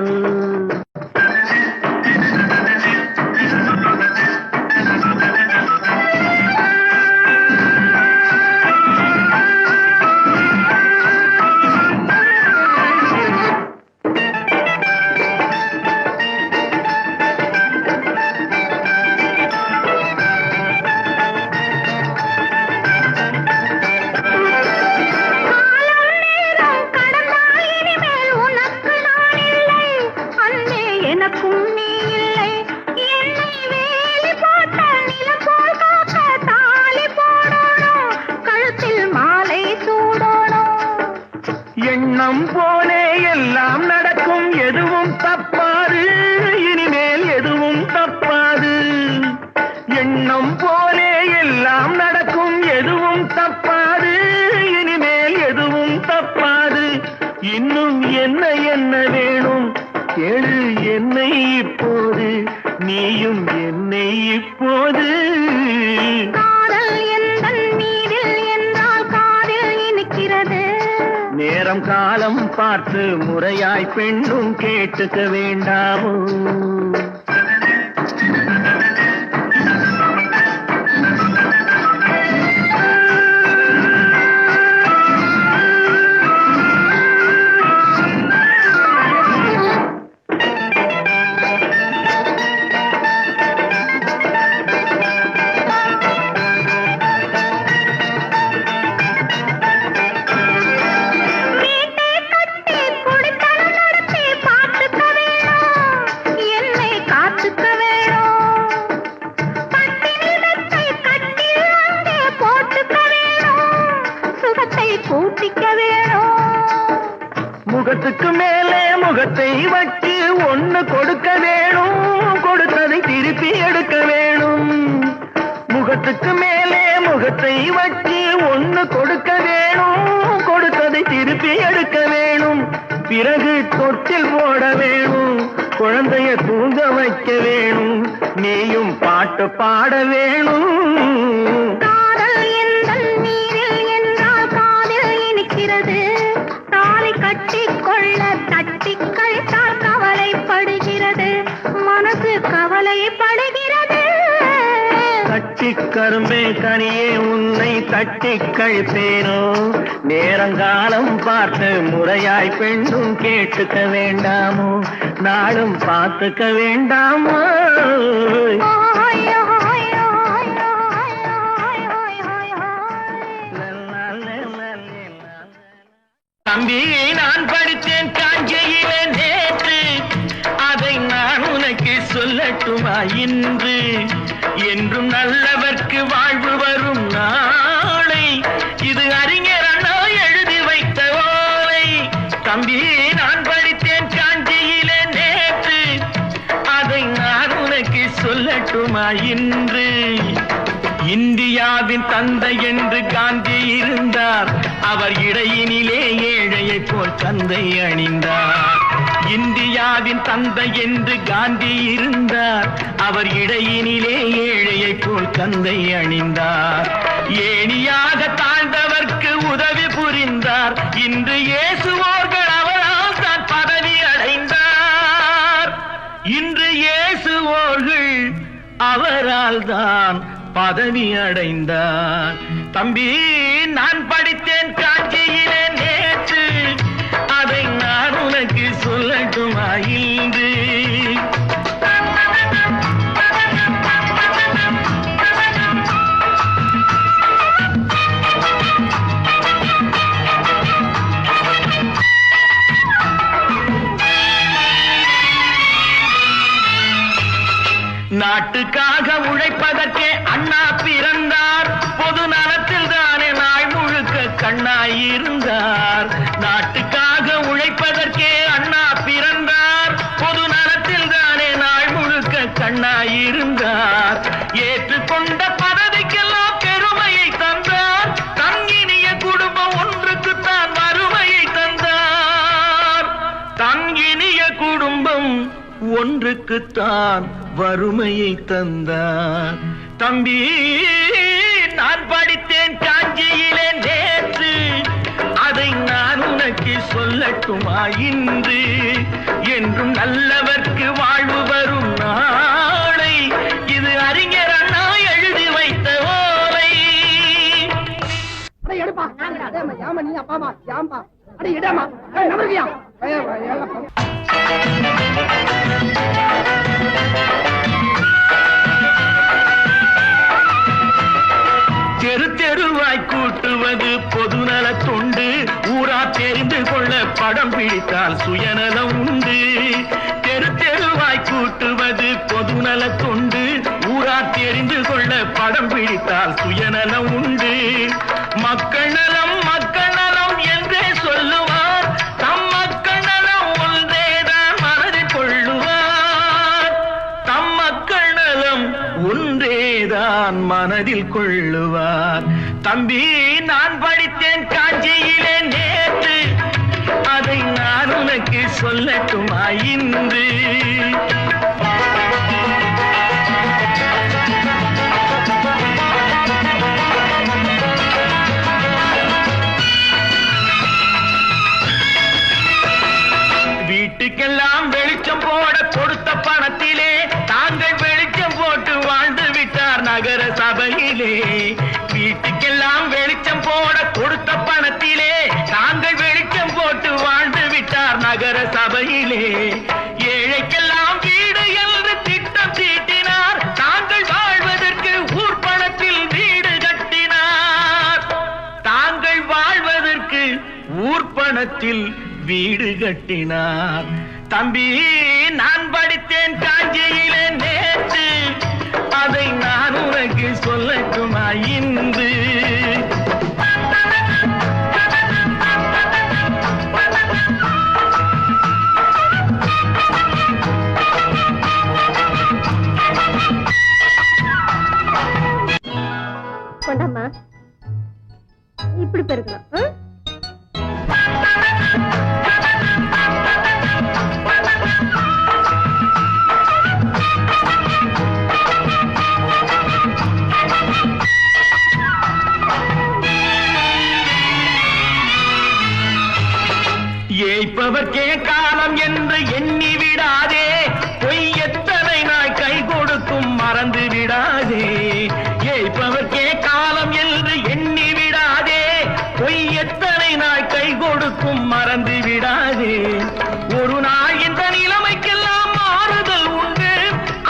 எண்ணம் போலே எல்லாம் நடக்கும், எதுவும் தப்பாது, இனிமேல் எதுவும் தப்பாது. எண்ணம் போலே எல்லாம் நடக்கும், எதுவும் தப்பாது, இனிமேல் எதுவும் தப்பாது. இன்னும் என்ன என்ன வேணும் கேளு என்னை இப்போது, நீயும் என்னை இப்போது. காதல் எந்தன் மீதில் என்றால் காதில் இனிக்கிறது. நேரம் காலம் பார்த்து முறையாய் பெண்ணும் கேட்டுக்க வேண்டாமோ. முகத்துக்கு மேலே முகத்தை வச்சு ஒண்ணு கொடுக்க வேணும், கொடுத்ததை திருப்பி எடுக்க வேணும். முகத்துக்கு மேலே முகத்தை வச்சு ஒண்ணு கொடுக்க வேணும், கொடுத்ததை திருப்பி எடுக்க வேணும். பிறகு தொட்டில் போட வேணும், குழந்தைய தூங்க வைக்க வேணும். நீயும் பாட்டு பாட வேணும். காதல் எந்தன் நீரில் என்றால் காதில் இனிக்கிறது. தாலி கட்டிக்கொள்ள தட்டி கழித்தால் கவலைப்படுகிறது, மனசு கவலைப்படுகிறது. தட்டி கரும்பே கனியே உன்னை தட்டி கழிப்பேனோ, நேரங்காலம் பார்த்து முறையாய் பெண்ணும் கேட்டுக்க வேண்டாமோ, நாளும் பார்த்துக்க வேண்டாமோ. தம்பி நான் படித்தேன் காஞ்சியிலே நேற்று, அதை நான் உனக்கு சொல்லட்டுமா இன்று? என்றும் நல்லவர்க்கு வாழ்வு வரும் நாளை, இது அறிஞர் அண்ணா எழுதி வைத்த ஓலை. தம்பி நான் படித்தேன் காஞ்சியிலே நேற்று, அதை நான் உனக்கு சொல்லட்டுமா இன்று? இந்தியாவின் தந்தை என்று காந்தி இருந்தார், அவர் இடையினிலே ஏழையை போல் தந்தை அணிந்தார். இந்தியாவின் தந்தை என்று காந்தி இருந்தார், அவர் இடையினிலே ஏழையை போல் தந்தை அணிந்தார். ஏணியாக தாழ்ந்தவர்க்கு உதவி புரிந்தார், இன்று இயேசுவோர்கள் அவரால் தான் பதவி அடைந்தார். இன்று இயேசுவோர்கள் அவரால் தான் பதவி அடைந்தார். தம்பி நான் படித்தேன் காஞ்சியிலே நேற்று, அதை நான் உனக்கு சொல்லட்டுமா இன்று? நாட்டுக்காக உழைப்பதற்கே அண்ணா பிறந்தார், பொது நலத்தில் தானே நாள் முழுக்க கண்ணாயிருந்தார். நாட்டுக்காக உழைப்பதற்கே அண்ணா பிறந்தார், பொது நலத்தில் தானே நாள் முழுக்க கண்ணாயிருந்தார். ஏற்றுக்கொண்ட பதவிக்கெல்லாம் பெருமையை தந்தார், தங்கினிய குடும்பம் ஒன்றுக்குத்தான் வறுமையை தந்தார். தங்கினிய குடும்பம் ஒன்றுக்குத்தான் வறுமையை தந்தார். தம்பி நான் படித்தேன் காஞ்சியிலே நேற்று, அதை நான் உனக்கு சொல்லட்டுமா இன்று? என்றும் நல்லவர்க்கு வாழ்வு வரும் நாளை, இது அறிஞர் அண்ணா எழுதி வைத்த ஓலை. தெரு தெருவாய் கூட்டுவது பொதுநல தொண்டு, ஊரா தெரிந்து கொள்ள படம் பிடித்தால் சுயநலம் உண்டு. தெரு தெருவாய் கூட்டுவது பொதுநல தொண்டு, ஊரா தெரிந்து கொள்ள படம் பிடித்தால் சுயநலம் உண்டு. மக்கள் நலம் மக்கள் நலம் என்றே சொல்லுவார், தம் மக்கள் நலம் ஒன்றேதான் மனதில் கொள்ளுவார். தம் மக்கள் நலம் ஒன்றேதான் மனதில் கொள்ளுவார். தம்பி நான் படித்தேன் காஞ்சியிலே நேற்று, அதை நான் உனக்கு சொல்லட்டுமா இன்று? வீட்டுக்கெல்லாம் வெளிச்சம் போட கொடுத்த பணத்திலே தாங்கள் வெளிச்சம் போட்டு வாழ்ந்து விட்டார் நகர சபையிலே. வீட்டுக்கெல்லாம் வெளிச்சம் போட கொடுத்த பணத்திலே தாங்கள் வெளிச்சம் போட்டு வாழ்ந்து விட்டார் நகர சபையிலே. ஏழைக்கெல்லாம் வீடு என்று திட்டம் தீட்டினார், தாங்கள் வாழ்வதற்கு ஊர் பணத்தில் வீடு கட்டினார். தாங்கள் வாழ்வதற்கு ஊர் பணத்தில் வீடு கட்டினார். தம்பி நான் படித்தேன் காஞ்சியிலே நேற்று, அதை நான் உனக்கு சொல்லட்டுமா இன்று? இப்படி பெருக்கணும். ஏய்ப்பவர்க்கே காலம் என்று எண்ணி விடாதே, பொய் எத்தனை நாய் கை கொடுக்கும் மறந்து விடாதே. ஏய்ப்பவர்க்கே காலம் என்று எண்ணி விடாதே, பொய் எத்தனை நாய் கை கொடுக்கும் மறந்து விடாதே. ஒரு நாள் இந்த நிலைமைக்கெல்லாம் மாறுதல் உண்டு,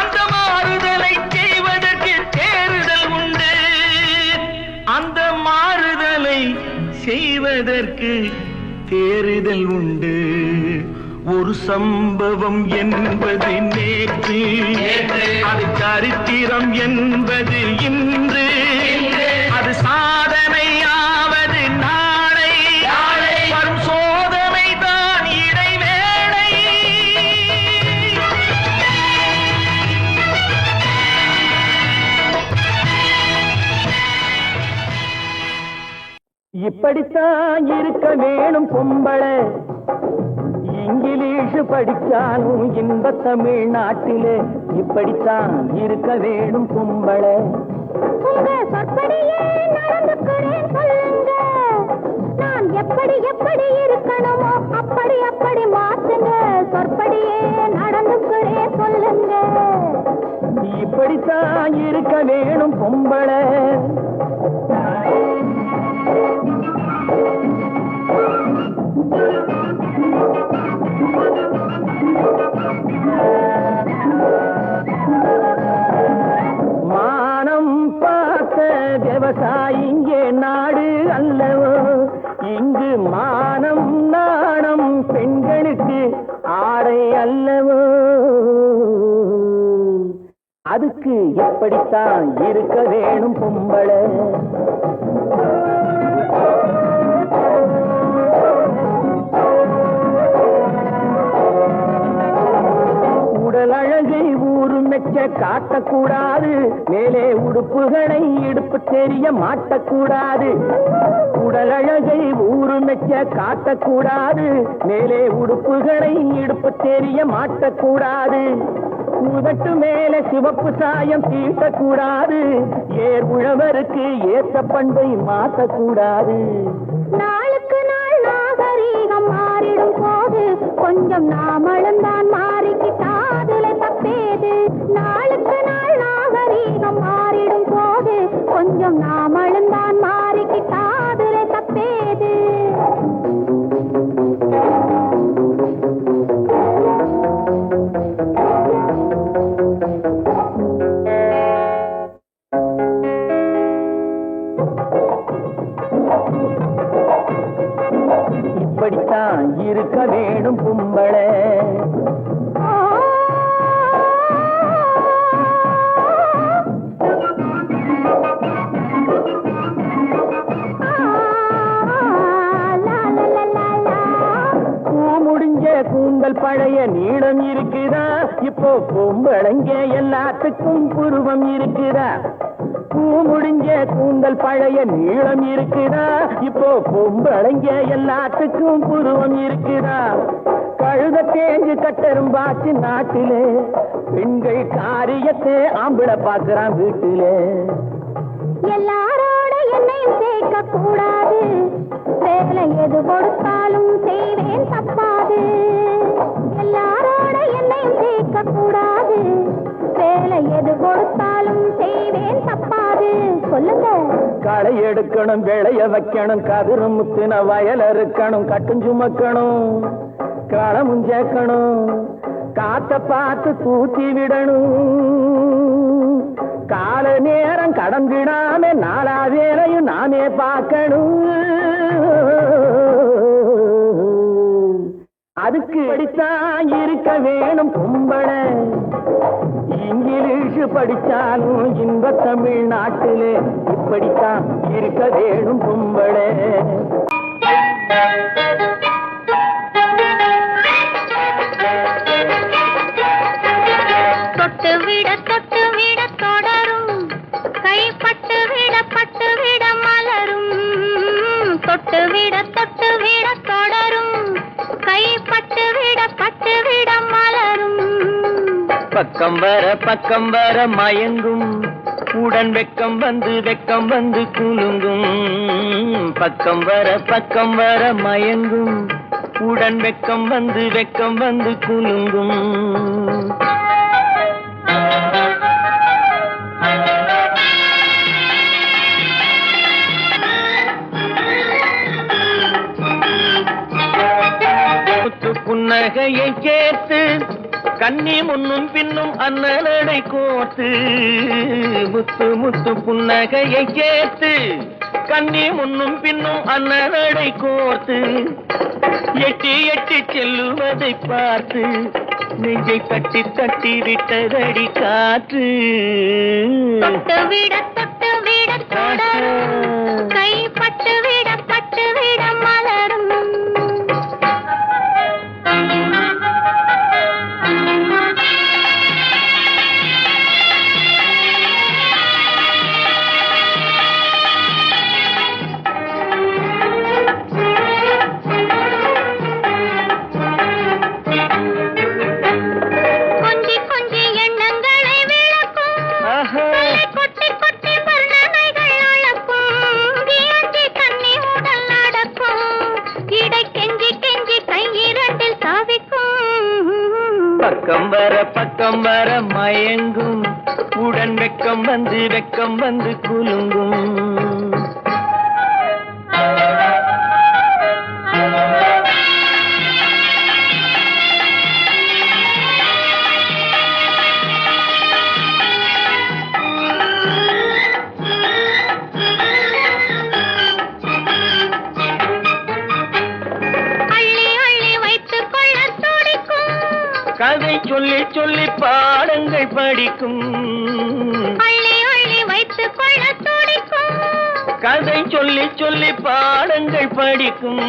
அந்த மாறுதலை செய்வதற்கு தேறுதல் உண்டு. அந்த மாறுதலை செய்வதற்கு தேறுதல் உண்டு. ஒரு சம்பவம் என்பது நேற்று, அது சரித்திரம் என்பது இன்று, அது சாதனையாவது நாளை, வரும் சோதனை தான் இடைவேளை. இப்படித்தான் இருக்க வேணும் பொம்பளை, இங்கிலீஷ் படிச்சாலும் இன்ப தமிழ்நாட்டிலே. இப்படித்தான் இருக்க வேணும் பொம்பளை. உங்க சொற்படியே நடந்துக்கிறேன் சொல்லுங்க, நான் எப்படி எப்படி இருக்கணுமோ அப்படி அப்படி மாத்துங்க. சொற்படியே நடந்துக்கிறேன் சொல்லுங்க. இப்படித்தான் இருக்க வேணும் பொம்பளை. மானம் பார்த்த விவசாயி இங்கே நாடு அல்லவோ, இங்கு மானம் நாணம் பெண்களுக்கு ஆடை அல்லவோ. அதுக்கு எப்படித்தான் இருக்க வேணும் பொம்பளை. உடல் அழகை ஊரு மெச்ச காட்டக்கூடாது, மேலே உடுப்புகளை இடுப்பு தெரிய மாட்டக்கூடாது. உடல் அழகை ஊரு மெச்ச காட்டக்கூடாது, மேலே உடுப்புகளை இடுப்பு தெரிய மாட்டக்கூடாது. உதட்டு மேல சிவப்பு சாயம் தீட்டக்கூடாது, ஏர் உழவருக்கு ஏற்ற பண்பை மாற்றக்கூடாது. நாளுக்கு நாள் நாகரீகம் மாறிடும் போது கொஞ்சம் நாமளும் தான் மாறிக்கிட்டாதுல தப்பேது. நாளுக்கு நாள் நாகரீகம் மாறிடும் போது கொஞ்சம் நாமளும் தான் மாறிக்கிட்டாதுல தப்பேது. இப்படித்தான் இருக்க வேணும் பொம்பளை. முடிஞ்ச கூந்தல் பழைய நீளம் இருக்குதா, இப்போ பொம்பளைங்க எல்லாத்துக்கும் புருவம் இருக்குதா. பூ முடிஞ்ச கூந்தல் பழைய நீளம் இருக்குதா, இப்போ பொம்பளைங்க எல்லாத்துக்கும் புருவம் இருக்குதா. கழுத தேஞ்சு கட்டெரும்பாச்சு நாட்டிலே, பெண்கள் காரியத்தை ஆம்பிளை பார்க்கிறான் வீட்டிலே. எல்லாரோட என்னையும் சேர்க்க கூடாது, வேலை எது கொடுத்தாலும் செய்வேன் தப்பாது. எல்லாரோட என்னையும் சேர்க்க கூடாது, வேலை எது கொடுத்தாலும் செய்வேன் தப்பாது. சொல்லுங்க. களை எடுக்கணும், விளைய வைக்கணும், கதிரு முத்தின வயல் இருக்கணும், கட்டும் சுமக்கணும், களமும் சேர்க்கணும், காத்த பார்த்து தூத்தி விடணும். கால நேரம் கடந்திடாம நாலா வேலையும் நாமே பார்க்கணும். அதுக்கு படித்தான் இருக்க வேணும் பொம்பளை. இங்கிலீஷ் படிச்சாலும் இன்ப தமிழ்நாட்டிலே. இப்படித்தான் இருக்க வேணும் பொம்பளை. தொட்டு விட தொடரும், கைப்பட்டு விட மலரும். பக்கம் வர மயங்கும் உடன் வெக்கம் வந்து குலுங்கும். பக்கம் வர மயங்கும் உடன் வெக்கம் வந்து குலுங்கும். புன்னகையை கேட்டு கண்ணி முன்னும் பின்னும் அண்ணலடை கோத்து. முத்து புன்னகையை கேட்டு கண்ணி முன்னும் பின்னும் அண்ணலடை கோர்த்து. எட்டி செல்லுவதை பார்த்து நெஞ்சை தட்டி விட்டதடி காற்று. தொட்டு விட தொட கை பட்டு விட மலரும். பக்கம் வர மயங்கும் உடன் வெக்கம் வந்து குலுங்கும். கதை சொல்லி பாடங்கள் படிக்கும். வைத்துக் கொள்ள துடிக்கும். கதை சொல்லி பாடங்கள் படிக்கும்.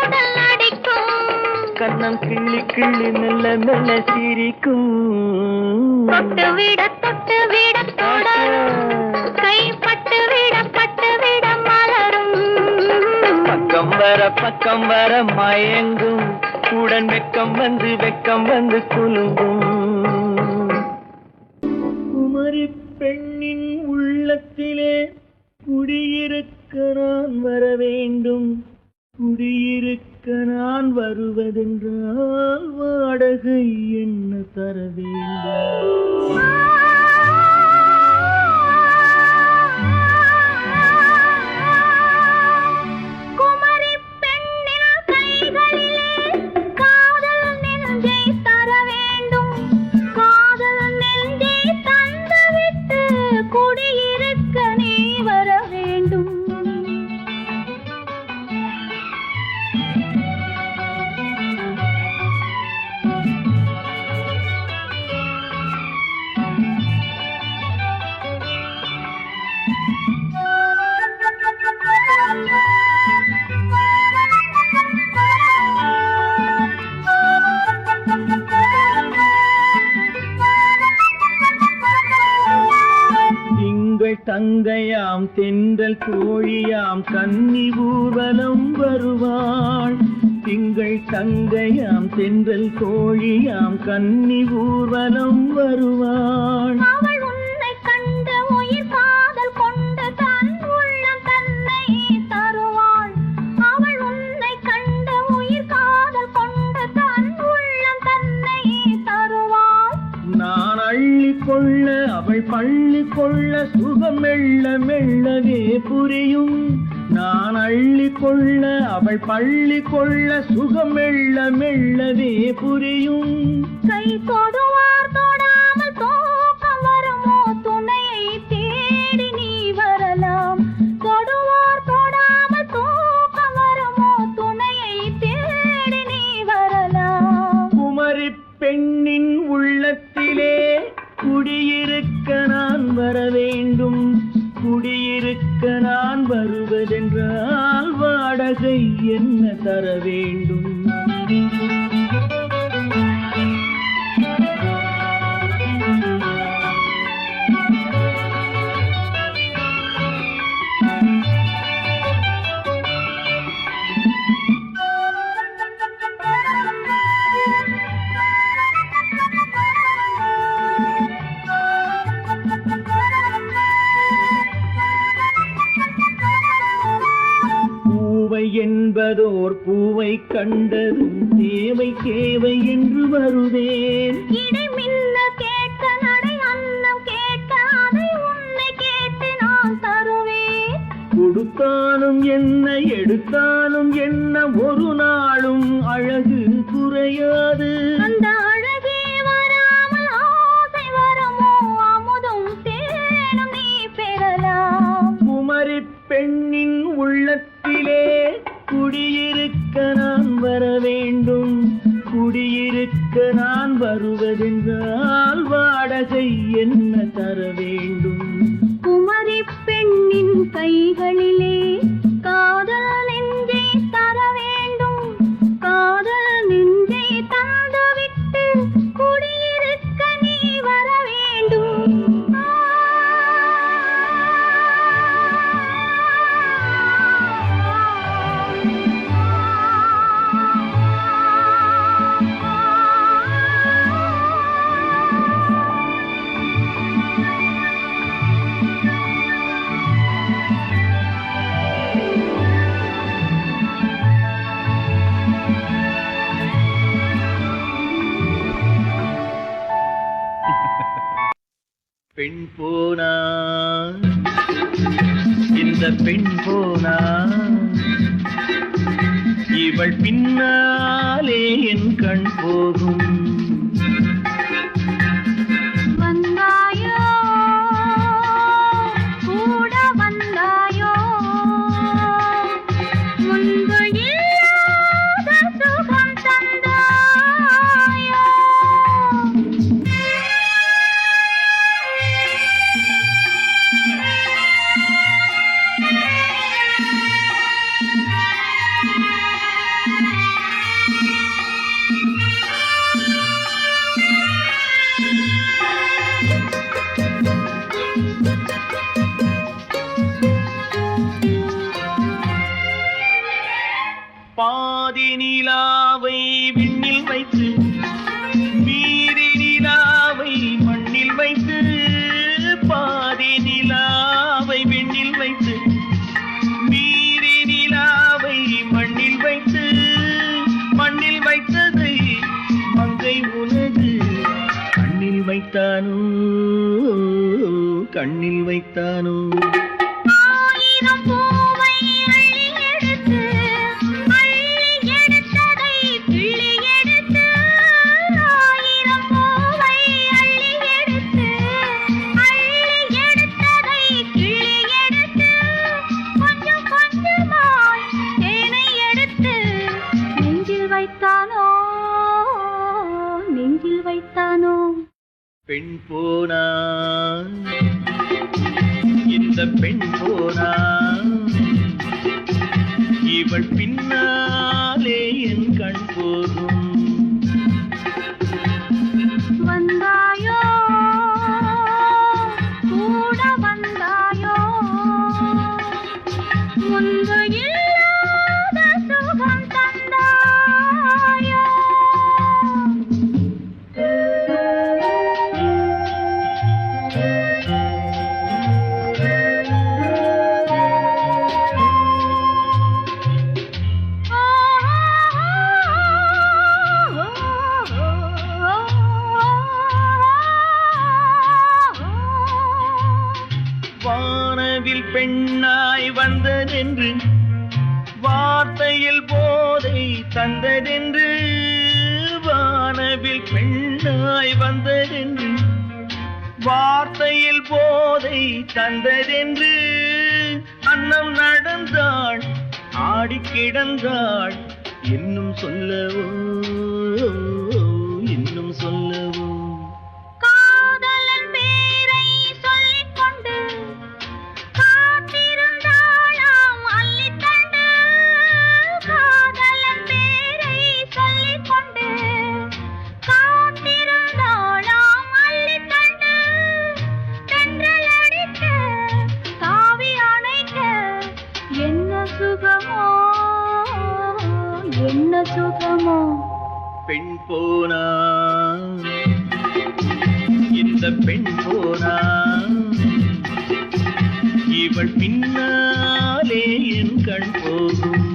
உடல் அடிக்கும். கண்ணம் கிள்ளி மெல்ல சிரிக்கும். தொட்டு விட தொட கை பட்டு விட மலரும். பக்கம் வர மயங்கும் உடன் வெக்கம் வந்து குலுங்கும். குமரி பெண்ணின் உள்ளத்திலே குடியிருக்க நான் வர வேண்டும். குடியிருக்க நான் வருவதென்றால் வாடகை என்ன தர வேண்டும். தங்கையாம் தென்றல் கோழியாம் கன்னி ஊர்வலம் வருவாள். திங்கள் தங்கையாம் தென்றல் கோழியாம் கன்னி ஊர்வலம் வருவாள். அவள் உன்னை கண்டு உயிர் காதல் கொண்டு தன் உள்ளம் தன்னை தருவாள். அவள் உன்னை கண்டு உயிர் காதல் கொண்டு தன் உள்ளம் தன்னை தருவாள். நான் அள்ளி கொள்ள அவள் பள்ளி கொள்ள சுகம் மெல்லவே புரியும். நான் அள்ளி கொள்ள அவள் பள்ளி கொள்ள சுகம் மெல்லவே புரியும். கை தொடுவார் தொடாமல் தூக்கம் வருமோ துணையை தேடி நீ வரலாம். தொடுவார் தொடாமல் தூக்கம் வருமோ துணையை தேடி நீ வரலாம். குமரி பெண்ணின் உள்ளத்திலே குடியிருக்க நான் வர வேண்டும். குடியிருக்க நான் வருவதென்றால் வாடகை என்ன தர வேண்டும். என்பதோர் பூவை கண்டதும் தேவை தேவை என்று வருவேன். இடை மின்ன கேட்க நடை அன்னம் கேட்க அதை உன்னை கேட்டு நான் தருவேன். கொடுத்தாலும் என்ன எடுத்தாலும் என்ன ஒரு நாளும் அழகு குறையாது. அந்த அழகே வராமல் ஆசை வரமோ அமுதும் தேனும் நீ பெறலாம். குமரி பெண்ணின் உள்ளத்திலே குடியிருக்க நான் வர வேண்டும். குடியிருக்க நான் வருவதென்றால் வாடகை என்ன தர வேண்டும்? குமரி பெண்ணின் கைகளிலே காதல் நெஞ்சை தர வேண்டும். காதல் நெஞ்சை தந்துவிட்டு குடியிருக்க நீ வர வேண்டும். பெண் போனா இந்த பெண் போனா இவள் பின்னாலே என் கண் போகும். வந்தாயோ கூட வந்தாயோ முன்பு இல்லாத சுகம் தந்தாயோ. பாதி நிலாவை விண்ணில் வைத்து மீதி நிலாவை மண்ணில் வைத்து. பாதி நிலாவை விண்ணில் வைத்து மீதி நிலாவை மண்ணில் வைத்து. மண்ணில் வைத்ததை மங்கை உனது கண்ணில் வைத்தானோ கண்ணில் வைத்தானோ. ஆயிரம் பூவை அள்ளி எடுத்து அள்ளி எடுத்ததை கிள்ளி எடுத்து. ஆயிரம் பூவை அள்ளி எடுத்து அள்ளி எடுத்ததை கிள்ளி எடுத்து. கொஞ்சம் கொஞ்சமாய் தேனை எடுத்து நெஞ்சில் வைத்தானோ நெஞ்சில் வைத்தானோ. பெண் போனா இந்த பெண் போனா இவள் பின்னாலே என் கண் போகும். வந்தாயோ கூட வந்தாயோ முன்பு இல்லாத சுகம் தந்தாயோ. வானவில் பெண்ணாய் வந்ததென்று வார்த்தையில் போதை தந்ததென்று. வானவில் பெண்ணாய் வந்ததென்று வார்த்தையில் போதை தந்ததென்று. அன்னம் நடந்தாள் ஆடி கிடந்தாள் இன்னும் சொல்லவோ இன்னும் சொல்லவோ. காதலன் பேரை சொல்லிக் கொண்டு காத்திருந்தாளாம் அள்ளித்தண்டு. காதலன் பேரை சொல்லிக் கொண்டு காத்திருந்தாளாம் அள்ளித்தண்டு. தென்றல் அடிக்க தாவி அணைக்க என்ன சுகமோ என்ன சுகமோ. பெண் போனா இந்த பெண் போனா இவள் பின்னாலே என் கண் போகும்.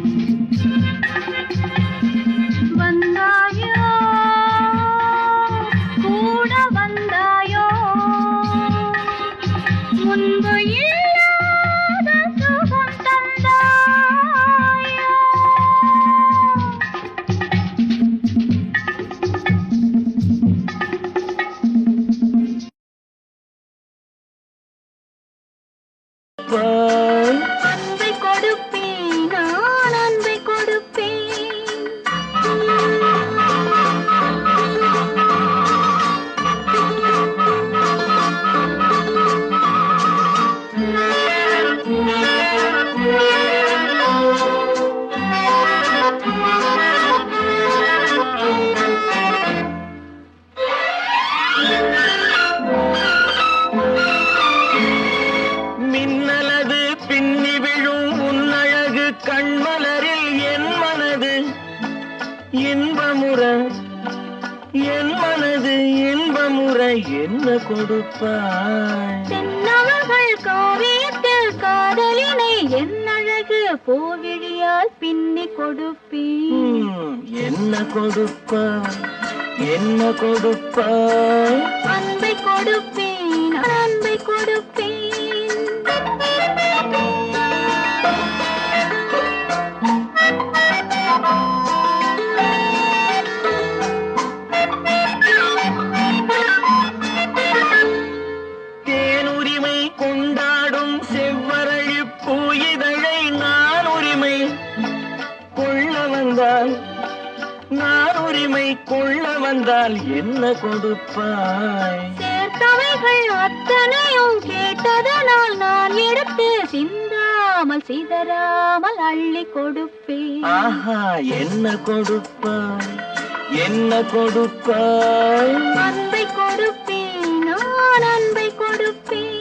முறை என்ன கொடுப்பாய்? தென்னவர்கள் காவியத்தில் காதலினை என்னழகு பூவிழியால் பின்னி கொடுப்பேன். என்ன கொடுப்பாய்? என்ன கொடுப்பாய்? அன்பை கொடுப்பேன், அன்பை கொடுப்பேன். தேனுரிமை கொண்டாடும் செவ்வரளி பூயிதழை நான் உரிமை கொள்ள வந்தால், நான் உரிமை கொள்ள வந்தால் என்ன கொடுப்பாய்? சேர்த்தவைகள் அத்தனையும் கேட்டதனால் நான் எடுத்து சிந்தாமல் சிதறாமல் அள்ளி கொடுப்பேன். ஆஹா, என்ன கொடுப்பாய்? என்ன கொடுப்பாய்? அன்பை கொடுப்பேன், நான் அன்பை கொடுப்பேன்.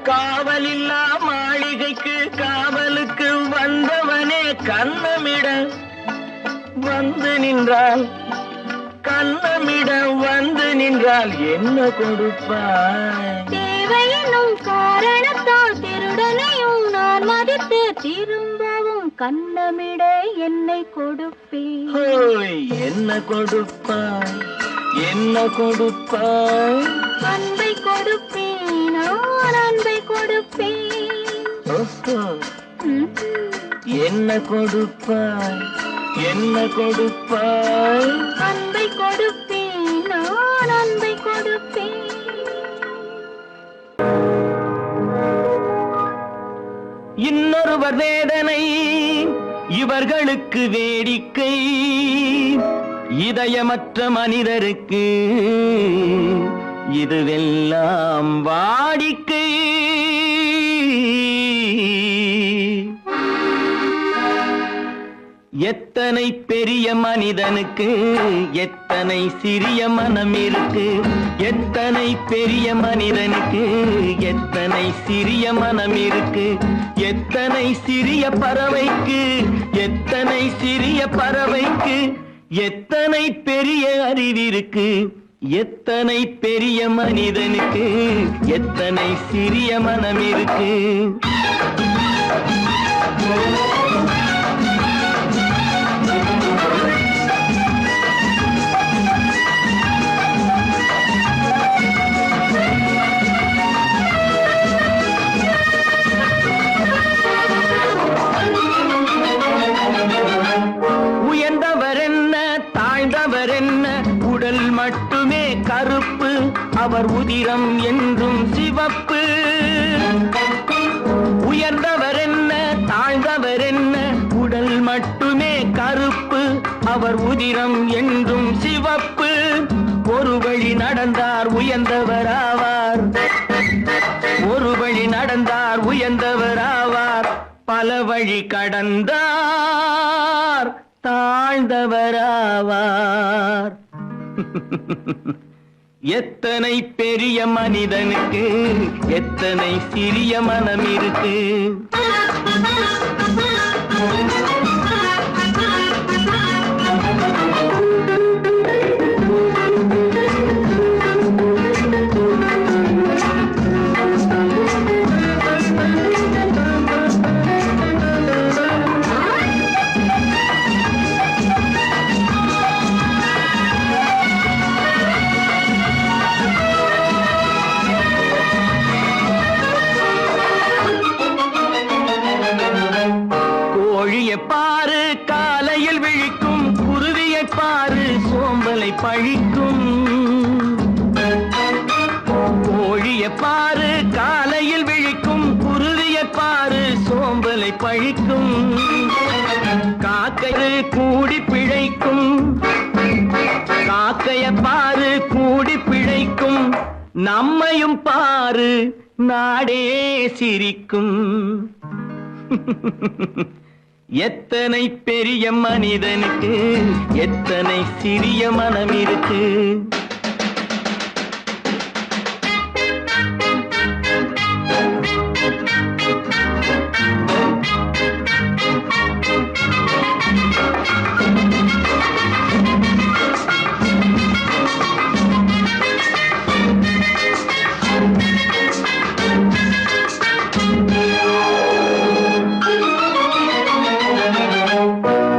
காவலில்லா மாளிகைக்கு காவலுக்கு வந்தவனே கண்ணமிட வந்து நின்றால், கண்ணமிட வந்து நின்றால் என்ன கொடுப்பாய்? தேவையெனும் காரணத்தால் திருடனையும் நான் மதித்து திரும்பவும் கண்ணமிட என்னை கொடுப்பேன். ஹோய், என்ன கொடுப்பாய்? என்ன கொடுப்பாய்? அன்பை கொடுப்பேன், நான் அன்பை கொடுப்பேன். ஓஹோ, என்ன கொடுப்பாய்? என்ன கொடுப்பாய்? அன்பை கொடுப்பேன், நான் அன்பை கொடுப்பேன். இன்னொருவர் வேதனை இவர்களுக்கு வேடிக்கை, இதயமற்ற மனிதருக்கு இதுவெல்லாம் வாடிக்கை. எத்தனை பெரிய மனிதனுக்கு எத்தனை சிறிய மனம் இருக்கு, எத்தனை பெரிய மனிதனுக்கு எத்தனை சிறிய மனம் இருக்கு, எத்தனை சிறிய பறவைக்கு எத்தனை சிறிய பறவைக்கு எத்தனை பெரிய அறிவிருக்கு, எத்தனை பெரிய மனிதனுக்கு எத்தனை சிறிய மனம் இருக்கு. உயர்ந்தவர் என்ன தாழ்ந்தவர் என்ன, உடல் மட்டுமே கருப்பு, அவர் உதிரம் என்றும் சிவப்பு. உயர்ந்தவர் என்ன தாழ்ந்தவர் என்ன, உடல் மட்டுமே கருப்பு, அவர் உதிரம் என்றும் சிவப்பு. ஒரு வழி நடந்தார் உயர்ந்தவராவார், ஒரு வழி நடந்தார் உயர்ந்தவராவார், பல வழி கடந்தார் தாழ்ந்தவராவார். எத்தனை பெரிய மனிதனுக்கு எத்தனை சிறிய மனம் இருக்கு. பாரு காலையில் விழிக்கும், குருவியை பாரு சோம்பலை பழிக்கும். கோழியை பாரு காலையில் விழிக்கும், குருவியை பாரு சோம்பலை பழிக்கும். காக்கை கூடி பிழைக்கும், காக்கைய பாரு கூடி பிழைக்கும். நம்மையும் பாரு நாடே சிரிக்கும். எத்தனை பெரிய மனிதனுக்கு எத்தனை சிறிய மனம் இருக்கு.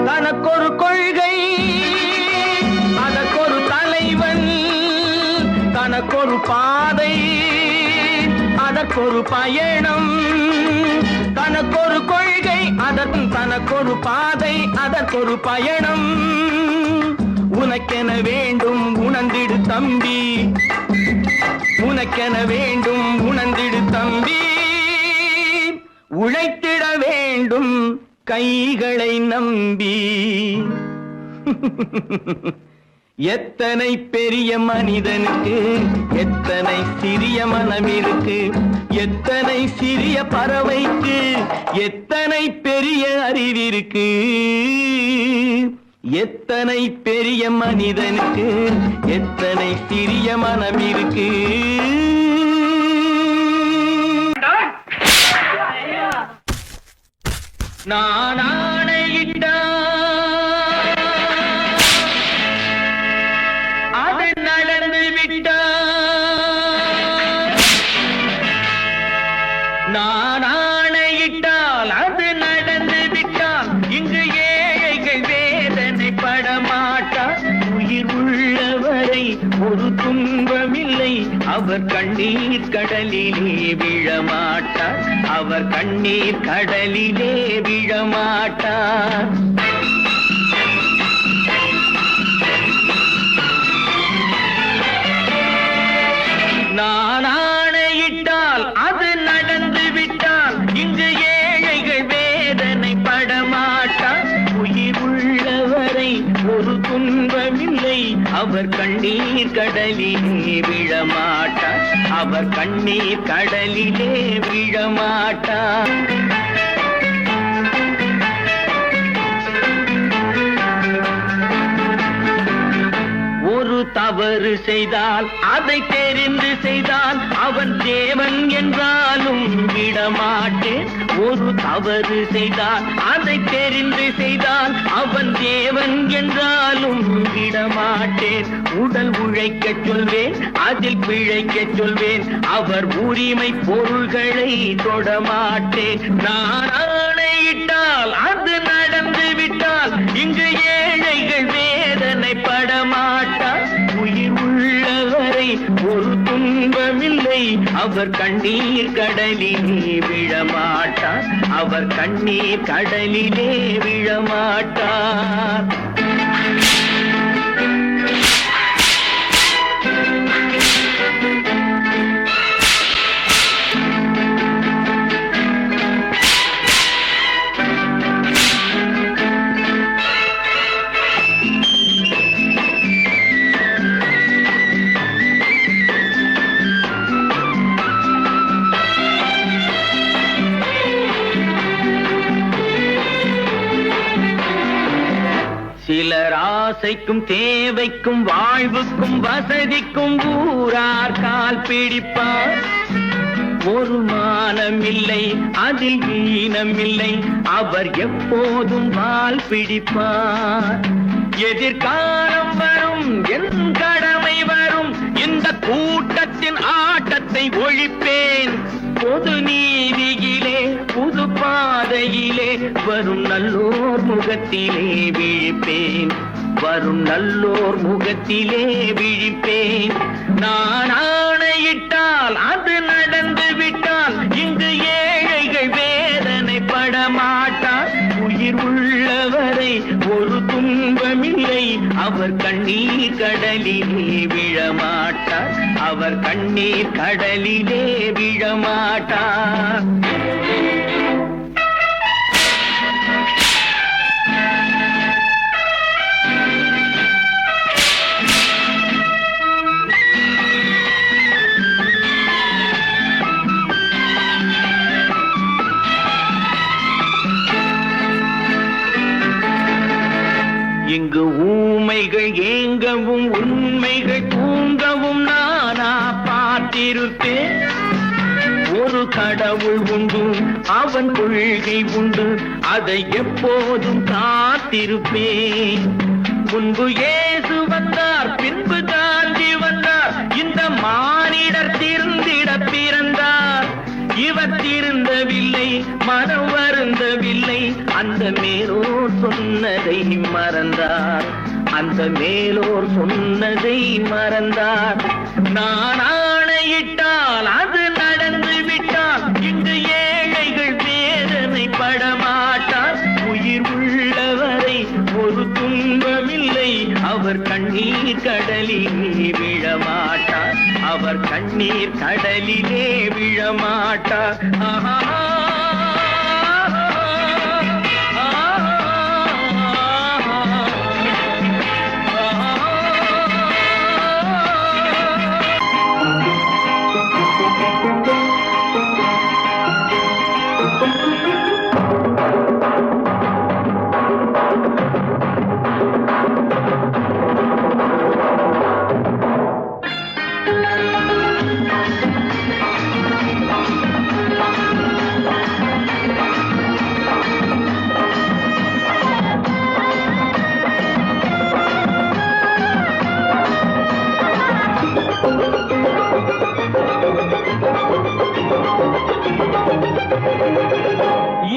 தனக்கொரு கொள்கை, அதற்கொரு தலைவன், தனக்கொரு பாதை, அதற்கொரு பயணம். தனக்கொரு கொள்கை, தனக்கொரு பாதை, அதற்கொரு பயணம். உனக்கென வேண்டும் உணர்ந்திடு தம்பி, உனக்கென வேண்டும் உணர்ந்திடு தம்பி. உழைத்திட வேண்டும் கைகளை நம்பி. எத்தனை பெரிய மனிதனுக்கு எத்தனை சிறிய மனம் இருக்கு. எத்தனை சிறிய பறவைக்கு எத்தனை பெரிய அறிவிருக்கு. எத்தனை பெரிய மனிதனுக்கு எத்தனை சிறிய மனம் இருக்கு. நான் ஆணையிட்டால் அது நடந்து விட்டால். நான் ஆணையிட்டால் அது நடந்து விட்டால். இங்கு ஏழைகள் வேதனை படமாட்டார். உயிர் உள்ளவரை ஒரு துன்பமில்லை. அவர் கண்ணீர் கடலிலே விழமாட்டார். அவர் கண்ணீர் கடலிலே விழமாட்டார். நான் ஆணையிட்டால் அது நடந்து விட்டால். இங்கு ஏழைகள் வேதனை படமாட்டார். உயிர் உள்ளவரை ஒரு துன்பமில்லை. அவர் கண்ணீர் கடலிலே விழமாட்டார். அவர் கண்ணீர் கடலிலே விழமாட்டார். ஒரு தவறு செய்தால் அதை தெரிந்து செய்தால் அவன் தேவன் என்றாலும் விடமாட்டேன். ஒரு தவறு செய்தால் அதை தெரிந்து செய்தால் அவன் தேவன் என்றாலும் விடமாட்டேன். உடல் உழைக்கச் சொல்வேன், அதில் பிழைக்கச் சொல்வேன். அவர் உரிமை பொருள்களை தொடமாட்டேன். நான் ஆணையிட்டால் அது நடந்து விட்டால். இங்கு ஏழைகள் வேதனை படமாட்டார். உயிர் உள்ளவரை ஒரு துன்பமில்லை. அவர் கண்ணீர் கடலிலே விழமாட்டார். அவர் கண்ணீர் கடலிலே விழமாட்டார். சிலர் ஆசைக்கும் தேவைக்கும் வாழ்வுக்கும் வசதிக்கும் ஊரார் கால் பிடிப்பார். ஒரு மானமில்லை, அதில் ஈனமில்லை. அவர் எப்போதும் வால் பிடிப்பார். எதிர்காலம் வரும், என் கடமை வரும். இந்த கூட்டத்தின் ஆட்டத்தை ஒழிப்பேன். பொது நீதியிலே புது பாதையிலே வரும் நல்லோர் முகத்திலே விழிப்பேன். வரும் நல்லோர் முகத்திலே விழிப்பேன். நான் ஆணையிட்டால் அது நடந்து விட்டால். இங்கு ஏழைகள் வேதனை படமாட்டார். உயிர் உள்ளவரை ஒரு துன்பமில்லை. அவர் கண்ணீர் கடலிலே விழமாட்டார். அவர் கண்ணீர் கடலிலே விழமாட்டார். உண்மைகள் தூங்கவும் நானா பார்த்திருப்பேன். ஒரு கடவுள் உண்டு, அவன் கொள்கை உண்டு, அதை எப்போதும் காத்திருப்பேன். முன்பு இயேசு வந்தார், பின்பு காந்தி வந்தார், இந்த மானிடர் திருந்திட பிறந்தார். இவர் திருந்தவில்லை, மனம் வருந்தவில்லை, அந்த மேலோர் சொன்னதை மறந்தார். அந்த மேலோர் சொன்னதை மறந்தார். நான் ஆணையிட்டால் அது நடந்து விட்டால் இன்று ஏழைகள் வேதனை படமாட்டார். உயிர் உள்ளவரை ஒரு துன்பமில்லை, அவர் கண்ணீர் கடலிலே விழமாட்டார். அவர் கண்ணீர் கடலிலே விழமாட்டார். ஆஹா.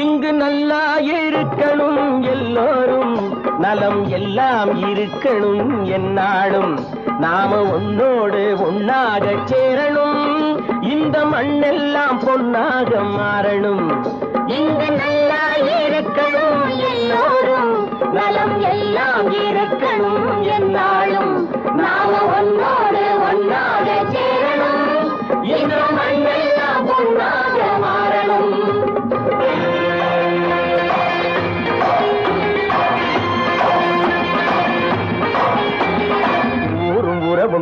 இங்கு நல்லா இருக்கணும் எல்லோரும், நலம் எல்லாம் இருக்கணும் என்னாலும். நாம ஒன்னோடு ஒன்னாக சேரணும், இந்த மண்ணெல்லாம் பொன்னாக மாறணும். இங்கு நல்லா இருக்கணும் எல்லோரும், நலம் எல்லாம் இருக்கணும் என்னாலும். நாம ஒன்னோடு ஒன்னாக சேரணும், இந்த மண்ணெல்லாம் பொன்னாக மாறணும்.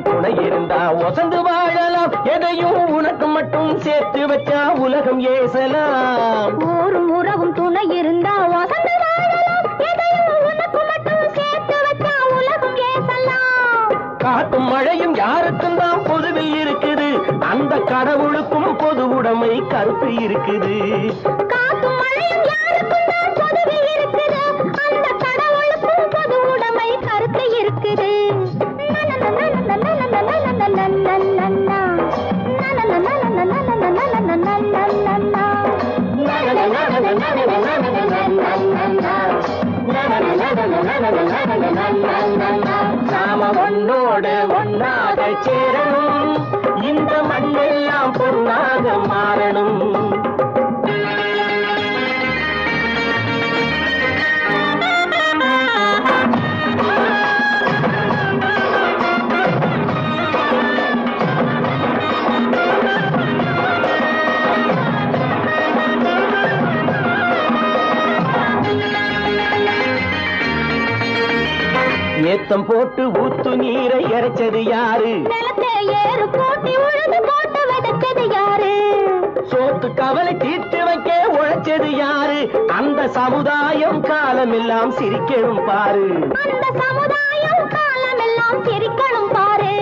துணை இருந்தா வசந்து வாழலாம், எதையும் உனக்கு மட்டும் சேர்த்து வச்சா உலகம் ஏசலாம். ஊரும் உறவும் துணை இருந்தா வசந்து வாழலாம், எதையும் உனக்கு மட்டும் சேர்த்து வச்சா உலகம் ஏசலாம். காட்டும் மழையும் யாருக்கும் தான் பொதுவில் இருக்குது, அந்த கடவுளுக்கும் பொது உடைமை கருத்து இருக்குது. காட்டும் மழையும் யாருக்கும் தான் பொதுவில் இருக்குது, அந்த கடவுளுக்கும் பொது உடைமை கருத்து இருக்குது. நாம ஒன்னோடு ஒன்னாக சேரணும், இந்த மண்ணெல்லாம் பொன்னாக மாறணும். ஏத்தம் போட்டு ஊத்து நீரை இறைச்சது யாரு? நிலத்தை ஏறு போட்டி உழுது போட்டு விதைச்சது யாரு? சோத்து கவலை தீர்த்து வைக்க உழைச்சது யாரு? அந்த சமுதாயம் காலமெல்லாம் சிரிக்கணும் பாரு. அந்த சமுதாயம் காலமெல்லாம் சிரிக்கணும் பாரு.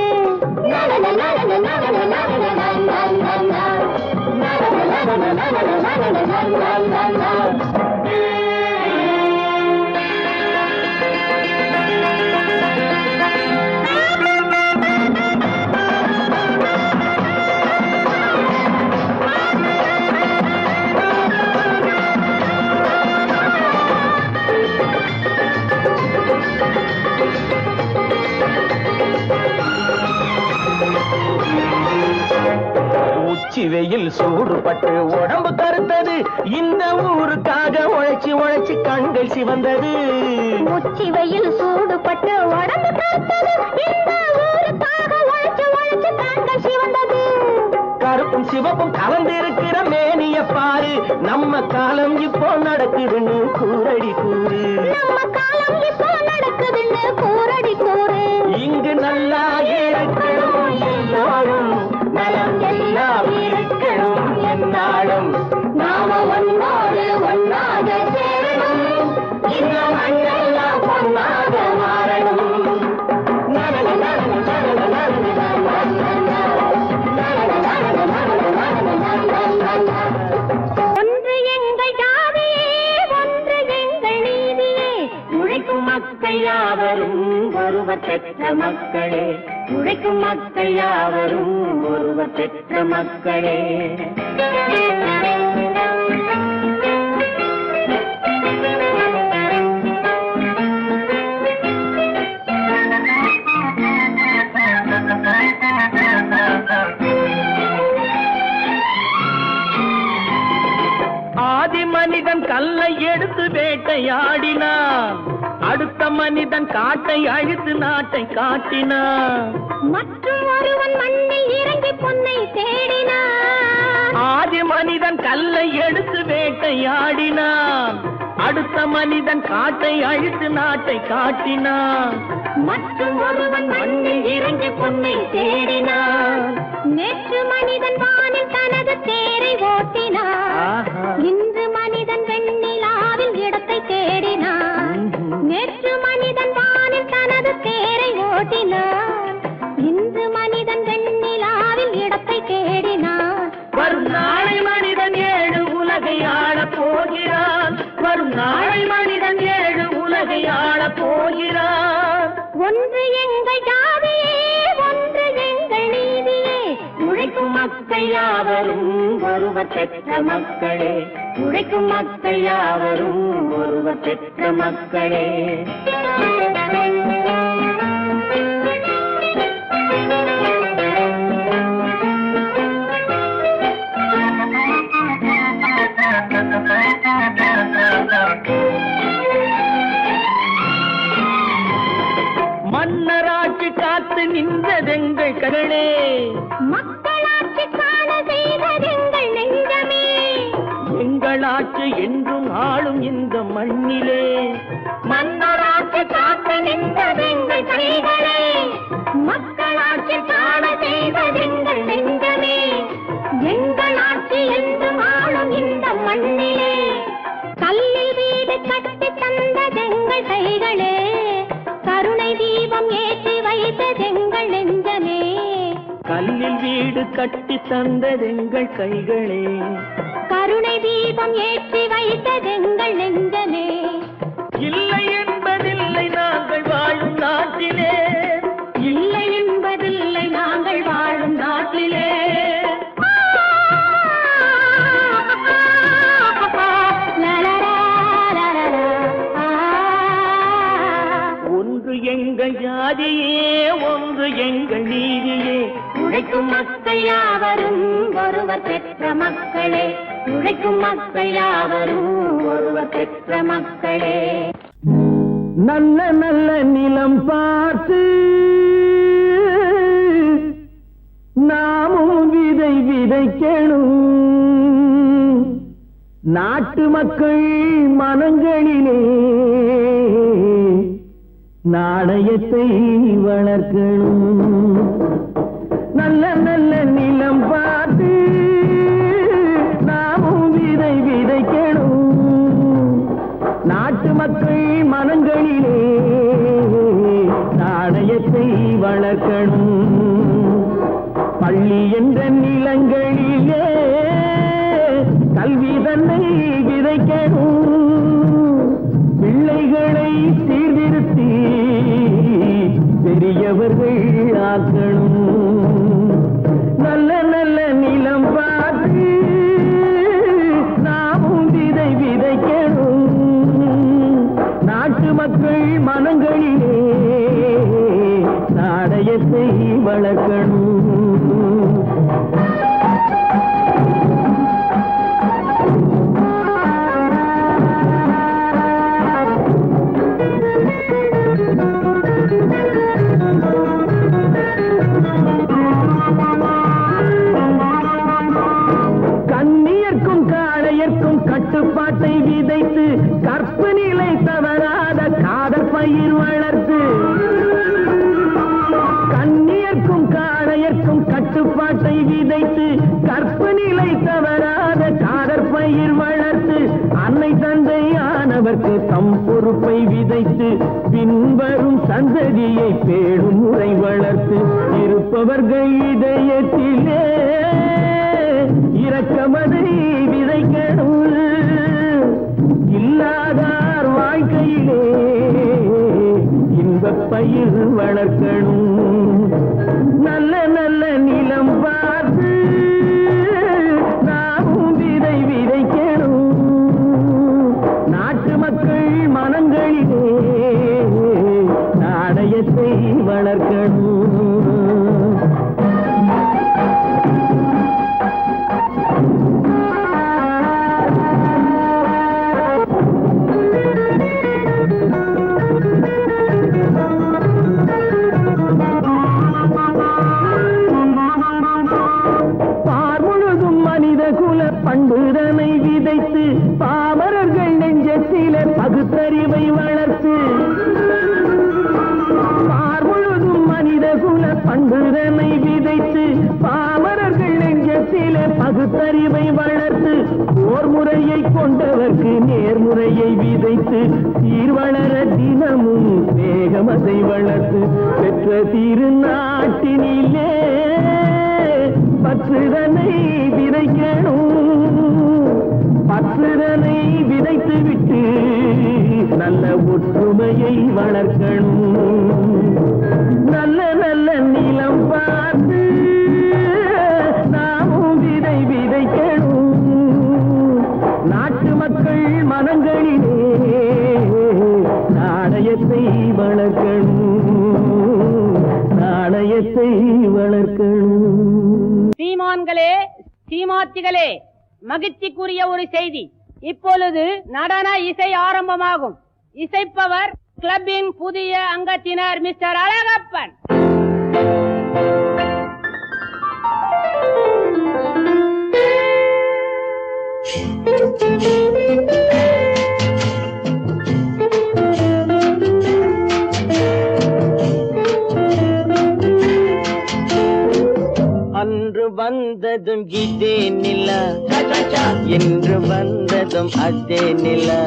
உச்சி வெயில் சூடுபட்டு உடம்பு கருத்தது, இந்த ஊருக்காக உழைச்சி உழைச்சி கண்கள் சிவந்தது. உச்சி வெயில் சூடுபட்டு உடம்பு கருத்தது, இந்த ஊருக்காக உழைச்சி உழைச்சி கண்கள் சிவந்தது. கருப்பும் சிவப்பும் கலந்திருக்கிற மேனிய பாரு, நம்ம காலம் இப்போ நடக்குதுன்னு கூரடி கூறு. நம்ம காலம் இப்போ நடக்குதுன்னு கூரடி கூறு. இங்கு நல்லா இருக்கணும் எல்லாரும், நலம் எல்லாம் இருக்கணும் என்னாலும். நாம ஒன்னோடு ஒன்னாக சேரணும், இந்த மண்ணெல்லாம் பொன்னாக மாறணும். யாவரும் ஒருவர் பெற்ற மக்களே, உழைக்கும் மக்கள் யாவரும் ஒருவர் பெற்ற மக்களே. ஆதி மனிதன் கல்லை எடுத்து வேட்டையாடினான், அடுத்த மனிதன் காட்டை அழித்து நாட்டை காட்டினான். மற்றும் ஒருவன் மண்ணில் இறங்கி பொன்னை தேடினான். ஆதி மனிதன் கல்லை எடுத்து வேட்டையாடினான், அடுத்த மனிதன் காட்டை அழித்து நாட்டை காட்டினான். மற்றும் ஒருவன் மண்ணில் இறங்கி பொன்னை தேடினான். நேற்று மனிதன் வானில் தனது தேரை ஓட்டினான், இன்று மனிதன் வெண்ணிலாவில் இடத்தை தேடினான். நேற்று மனிதன் வானில் தனது தேரை ஓட்டினான், இன்று மனிதன் வெண்ணிலாவில் இடத்தை தேடினான். வரும் நாளை மனிதன் 7 உலகை ஆளப் போகிறான், வரும் நாளை மனிதன் 7 உலகை ஆளப் போகிறான். ஒன்று எங்கள் ஜாதியே, ஒன்று எங்கள் நீதியே, உழைக்கும் மக்கள் யாவரும் ஒருவர் பெற்ற மக்களே, உழைக்கும் மக்கள் யாவரும் ஒருவர் பெற்ற மக்களே. மன்னராட்சி காத்து நின்றதெங்கள் கரணே, மக்களாட்சி காண செய்ததெங்கள் நெஞ்சமே. எங்களாட்சி என்றும் ஆளும் இந்த மண்ணிலே, மன்னராட்சி காத்து நின்றதெங்கள் கைகளே, மக்களாட்சி காண செய்ததெங்கள் நெஞ்சமே. எங்களாட்சி என்றும் ஆளும் இந்த மண்ணிலே, கல்லில் வீடு கட்டி தந்ததெங்கள் கைகளே, கருணை தீபம் ஏற்றி வைத்ததெங்கள் நெஞ்சமே. கல்லில் வீடு கட்டி தந்ததெங்கள் கைகளே, கருணை தீபம் ஏற்றி வைத்ததெங்கள் நெஞ்சமே. இல்லை என்பதில்லை நாங்கள் வாழும் நாட்டிலே, இல்லை என்பதில்லை நாங்கள் வாழும் நாட்டிலே. ஒன்று எங்கள் ஜாதியே, ஒன்று எங்கள் நீதியே, உழைக்கும் மக்கள் யாவரும் ஒருவர் பெற்ற மக்களே, உழைக்கும் மக்கள் யாவரும் ஒருவர் பெற்ற மக்களே. நல்ல நல்ல நிலம் பார்த்து நாமும் விதை விதைக்கணும், நாட்டு மக்கள் மனங்களிலே நாணயத்தை வளர்க்கணும். நல்ல நல்ல நிலம் பார்த்து நாமும் விதை விதைக்கணும், நாட்டு மக்கள் மனங்களிலே நாணயத்தை வளர்க்கணும். பள்ளி என்ற நிலங்களிலே கல்வி தன்னை விதைக்கணும், பிள்ளைகளை சீர்திருத்தி பெரியவர்கள் ஆக்கணும். நல்ல நல்ல நிலம் பார்த்து நாமும் விதை விதைக்கணும், நாட்டு மக்கள் மனங்களிலே நாணயத்தை வளர்க்கணும். கண்ணியர்க்கும் காளையர்க்கும் கட்டுப்பாட்டை விதைத்து கற்பு நிலை தவறாத காதல் பயிர் வளர்த்து, கண்ணியர்க்கும் காளையர்க்கும் கட்டுப்பாட்டை விதைத்து கற்பு நிலை தவறாத காதல் பயிர் வளர்த்து, அன்னை தந்தையானவர்க்கு தம் பொறுப்பை விதைத்து பின்வரும் சந்ததியை பேடும் முறை வளர்த்து, இருப்பவர்கள் இதயத்திலே இரக்கமதை விதைக்கணும், இல்லாதார் வாழ்க்கையிலே இன்ப வளர்க்கணும். நல்ல நல்ல நிலம் பார்த்து நாமும் விதை விதைக்கணும். நாட்டு மக்கள் மனங்களிலே நாணயத்தை வளர்க்கணும். பண்புதனை விதைத்து பாமரர்கள் நெஞ்சத்தில பகுத்தறிவை வளர்த்து பார் முழுதும் மனித குல பண்புதனை விதைத்து பாமரர்கள் நெஞ்சத்தில பகுத்தறிவை வளர்த்து ஓர் முறையை கொண்டவர்க்கு நேர்முறையை விதைத்து சீர்வளர தினமும் வேகமதை வளர்த்து பெற்ற திருநாட்டினிலே பற்றுதனை விதைக்கணும். பற்றுதனை விதைத்து விட்டு நல்ல ஒற்றுமையை வளர்க்கணும். நல்ல நல்ல நிலம் பார்த்து நாமும் விதை விதைக்கணும். நாட்டு மக்கள் மனங்களிலே நாணயத்தை வளர்க்கணும். நாணயத்தை வளர்க்கணும். சீமான்களே, சீமாத்திகளே, மகிழ்ச்சிக்குரிய ஒரு செய்தி. இப்பொழுது நடன இசை ஆரம்பமாகும். இசைப்பவர் கிளப்பின் புதிய அங்கத்தினர் மிஸ்டர் அழகப்பன். அன்று வந்ததும் இதே நிலா, என்று வந்ததும் அதே நிலா,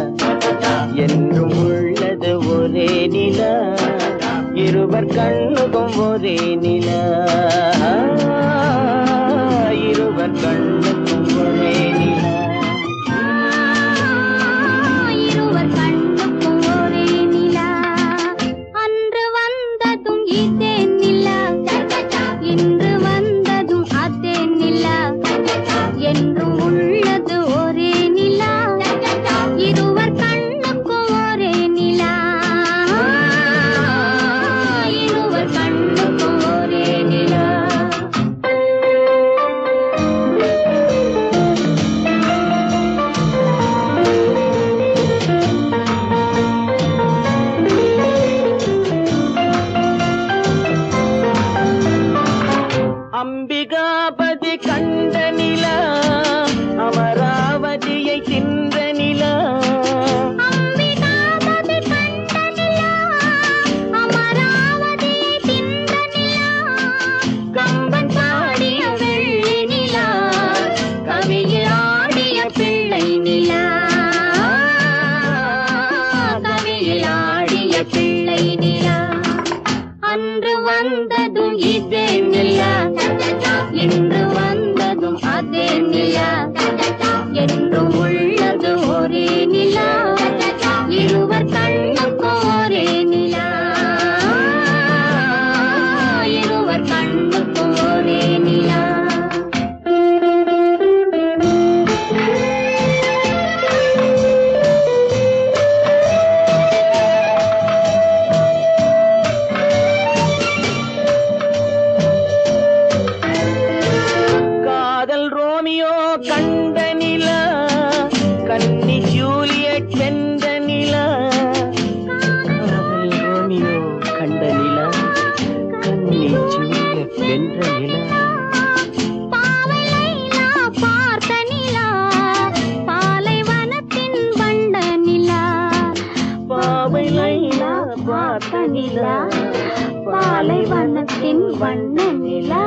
என்றும் உள்ளது ஒரே நிலா, இருவர் கண்ணுக்கும் ஒரே நிலா, இருவர் கண்ணுக்கும் ஒரே நிலா, இருவர் கண்ணுக்கும் ஒரே நிலா. அன்று வந்ததும் இதே நிலா, இன்று வந்ததும் அதே நிலா, என்றும் உள்ளது ஒரே நிலா, இருவர் கண்ணுக்கும் ஒரே நிலா, இருவர் கண்ணுக்கும் ஒரே நிலா. அம்பிகாபதி கண்ட நிலா, அமராவதியை தின்ற நிலா, அம்பிகாபதி கண்ட நிலா, அமராவதியை தின்ற நிலா, கம்பன் பாடிய வெள்ளி நிலா, கவியில் ஆடிய பிள்ளை நிலா, கவியில் ஆடிய பிள்ளை நிலா. அன்று வந்ததும் இதே நிலா, இன்று வந்ததும் அதே நிலா, என்றும் உள்ளது ஒரே நிலா, இருவர் கண்ணுக்கும் ஒரே நிலா, இருவர் கண்ணுக்கும் ஒரே நிலா. காதல் ரோமியோ கண்ட நிலா, கன்னி ஜூலியட் வென்ற நிலா, காதல் ரோமியோ கண்ட நிலா, கன்னி ஜூலியட் வென்ற நிலா, பாவை லைலா பார்த்த நிலா, பாலைவனத்தின் வண்ட நிலா, பாவை லைலா பார்த்த நிலா, பாலைவனத்தின் வண்ண நிலா,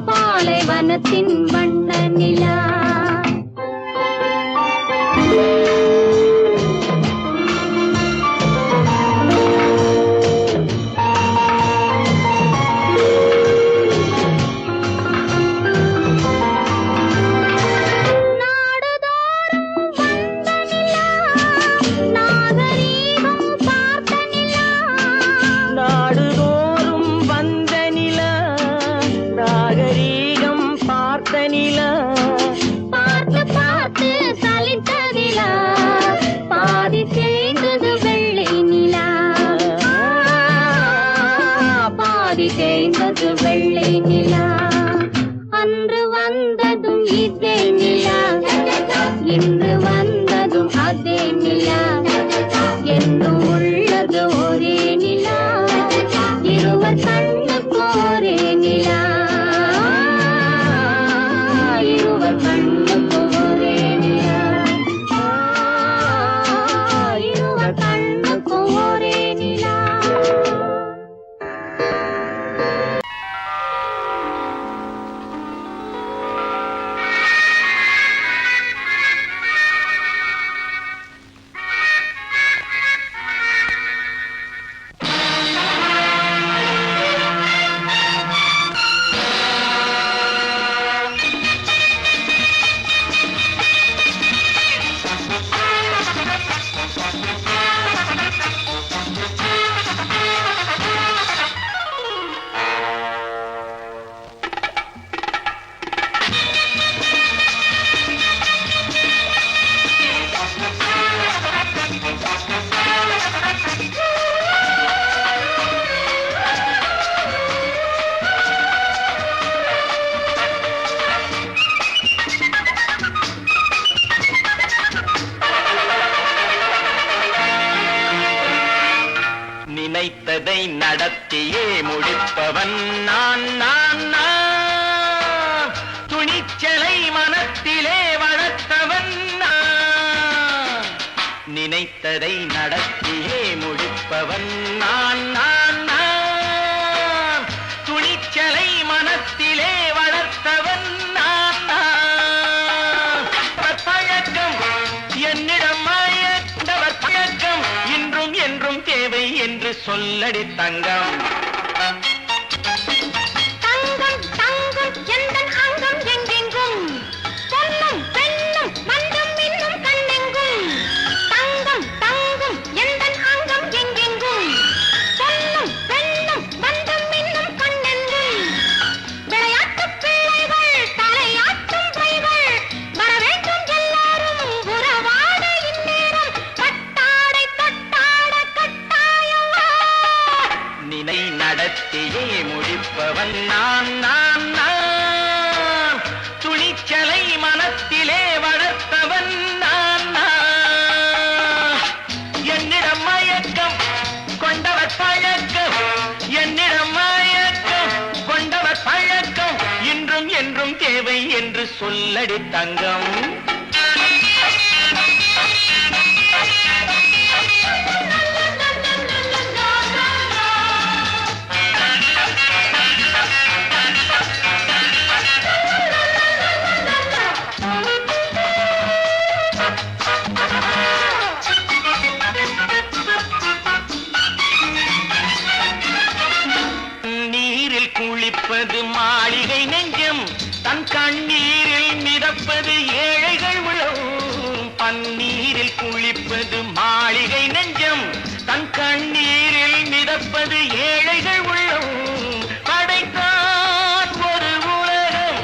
பாலைவனத்தின் வண்ண நிலா. நாடுதோறும் வந்த நிலா, நாகரீகம் பார்த்த நிலா, பாதி தேய்ந்தது வெள்ளை நிலா. அன்று வந்ததும் இதே நிலா, இன்று வந்ததும் அதே நிலா, என்றும் உள்ளது ஒரே நிலா, இருவர் கண்ணுக்கு ஒரே நிலா, இருவர் கண்ணுக்கு ஒரே நிலா, இருவர் கண்ணுக்கு ஒரே நிலா. நினைத்ததை நடத்தியே முடிப்பவன் நான் நான் நான். துணிச்சலை மனத்திலே வளர்த்தவன் நான். நினைத்ததை நடத்தியே முடிப்பவன் நான் நான் நான். துணிச்சலை மனத்திலே வளர்த்தவன் நான் நான். பழக்கம் என்னிடம் மாயவர் பழக்கம் இன்றும் என்றும் தேவை என்று சொல்லடி தங்கம். தங்கம் தங்கம் எந்தன் அங்கம் எங்கெங்கும், பொன்னும் பெண்ணும் மன்றும் இன்னும் கண்ணெங்கும். தங்கம் தங்கம் எந்தன் அங்கம் எங்கெங்கும், பொன்னும் பெண்ணும் மன்றும் இன்னும் கண்ணெங்கும். விளையாட்டு பிள்ளைகள் தலையாட்டும் பைகள், வர வேண்டும் எல்லாரும் உறவாட இந்நேரம். கட்டாடை தொட்டாட கட்டாயவா. நினை நடத்தியே முடிப்பவன் நான் நான் நான். துணிச்சலை மனத்திலே வளர்த்தவன் நான் நான். என்னிடம் மயக்கம் கொண்டவர் பழக்கம், என்னிடம் மயக்கம் கொண்டவர் பழக்கம் இன்றும் என்றும் தேவை என்று சொல்லடி தங்கம். நீரில் குளிப்பது மாளிகை நெஞ்சம், தன் கண்ணீரில் மிதப்பது ஏழைகள் உளம். பன்னீரில் குளிப்பது மாளிகை நெஞ்சம், தன் கண்ணீரில் மிதப்பது ஏழைகள் உள்ளம். படைத்தான் ஒரு உலகம்,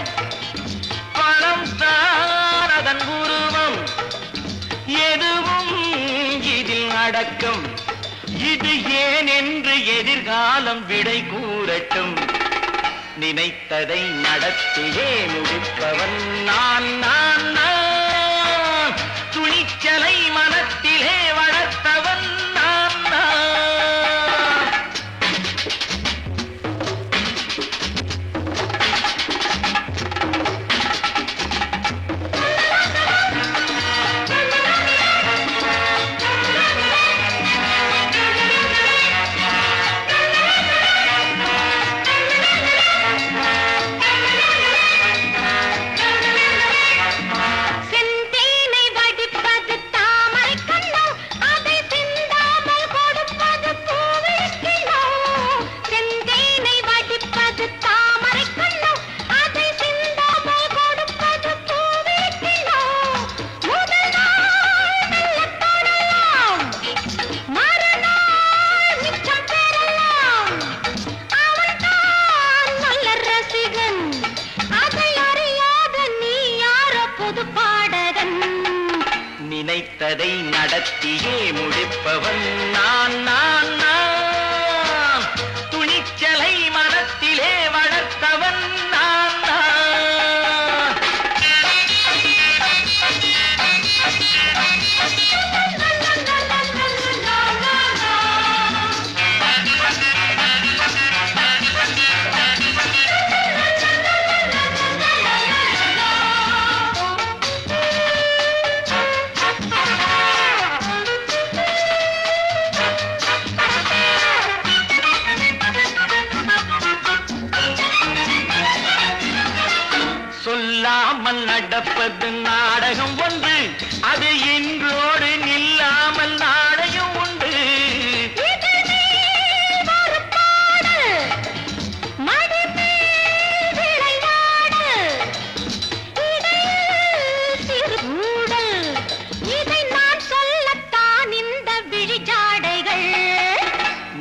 பணம் தான் அதன் உருவம், எதுவும் இதில் அடக்கம். இது ஏன் என்று எதிர்காலம் விடை கூறட்டும். நினைத்ததை நடத்தியே முடிப்பவன் நான் நான் நான். துணிச்சலை மனத்திலே வளர்த்தவன் நான் நான். செந்தேனை வடிப்பது தாமரை கண்ணோ, அதை சிந்தாமல் கொடுப்பது பூவிளக்கிலோ. செந்தேனை வடிப்பது தாமரை கண்ணோ, அதை சிந்தாமல் கொடுப்பது பூவிளக்கிலோ. முதல் நாள் மெல்ல தொடலாம், மறுநாள் மிச்சம் பெறலாம். அவன்தான் நல்ல ரசிகன், அதை அறியாத நீ யாரோ புது பாடகன். நினைத்ததை நடத்தியே முடிப்பவன் நான் நான் நான். துணிச்சலை இல்லாமல் நடப்பது நாடகம் ஒன்று, அது இன்றோடு நில்லாமல் நாடகம் உண்டு.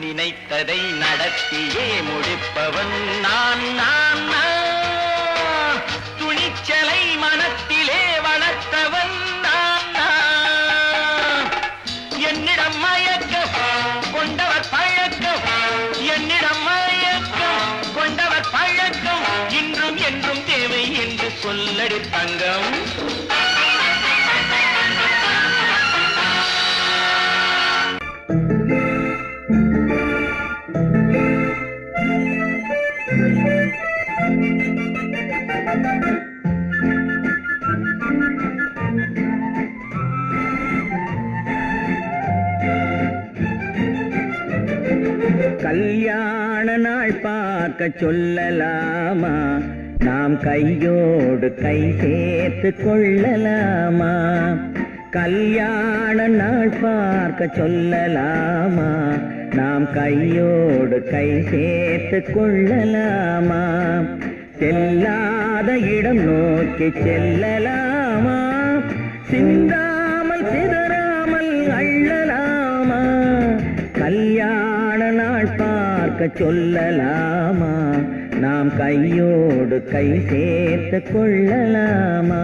நினைத்ததை நடத்தியே முடிப்பவன் நான் நான் நான். துணிச்சலை மனத்திலே வளர்த்தவன் நான் நான். என்னிடம் மயக்கம் கொண்டவர் பழக்கம், என்னிடம் மயக்கம் கொண்டவர் பழக்கம், இன்றும் என்றும் தேவை என்று சொல்லடி தங்கம். கல்யாண நாள் பார்க்க சொல்லலாமா, நாம் கையோடு கை சேர்த்து கொள்ளலாமா? கல்யாண நாள் பார்க்க சொல்லலாமா, நாம் கையோடு கை சேர்த்து கொள்ளலாமா? செல்லாத இடம் நோக்கி செல்லலாமா, சிந்தாமல் சிதறாமல் அள்ளலாமா? கல்யாண நாள் பார்க்க சொல்லலாமா, நாம் கையோடு கை சேர்த்து கொள்ளலாமா?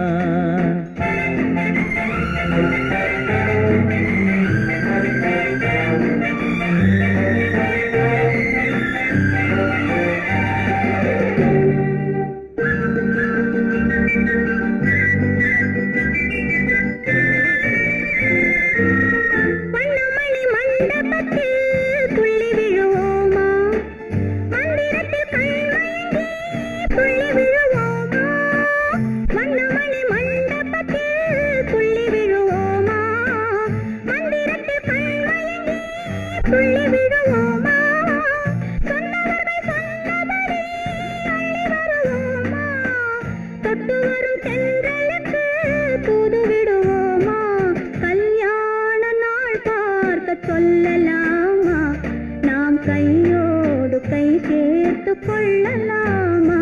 சொல்லலாமா, நாம் கையோடு கை சேர்த்து கொள்ளலாமா?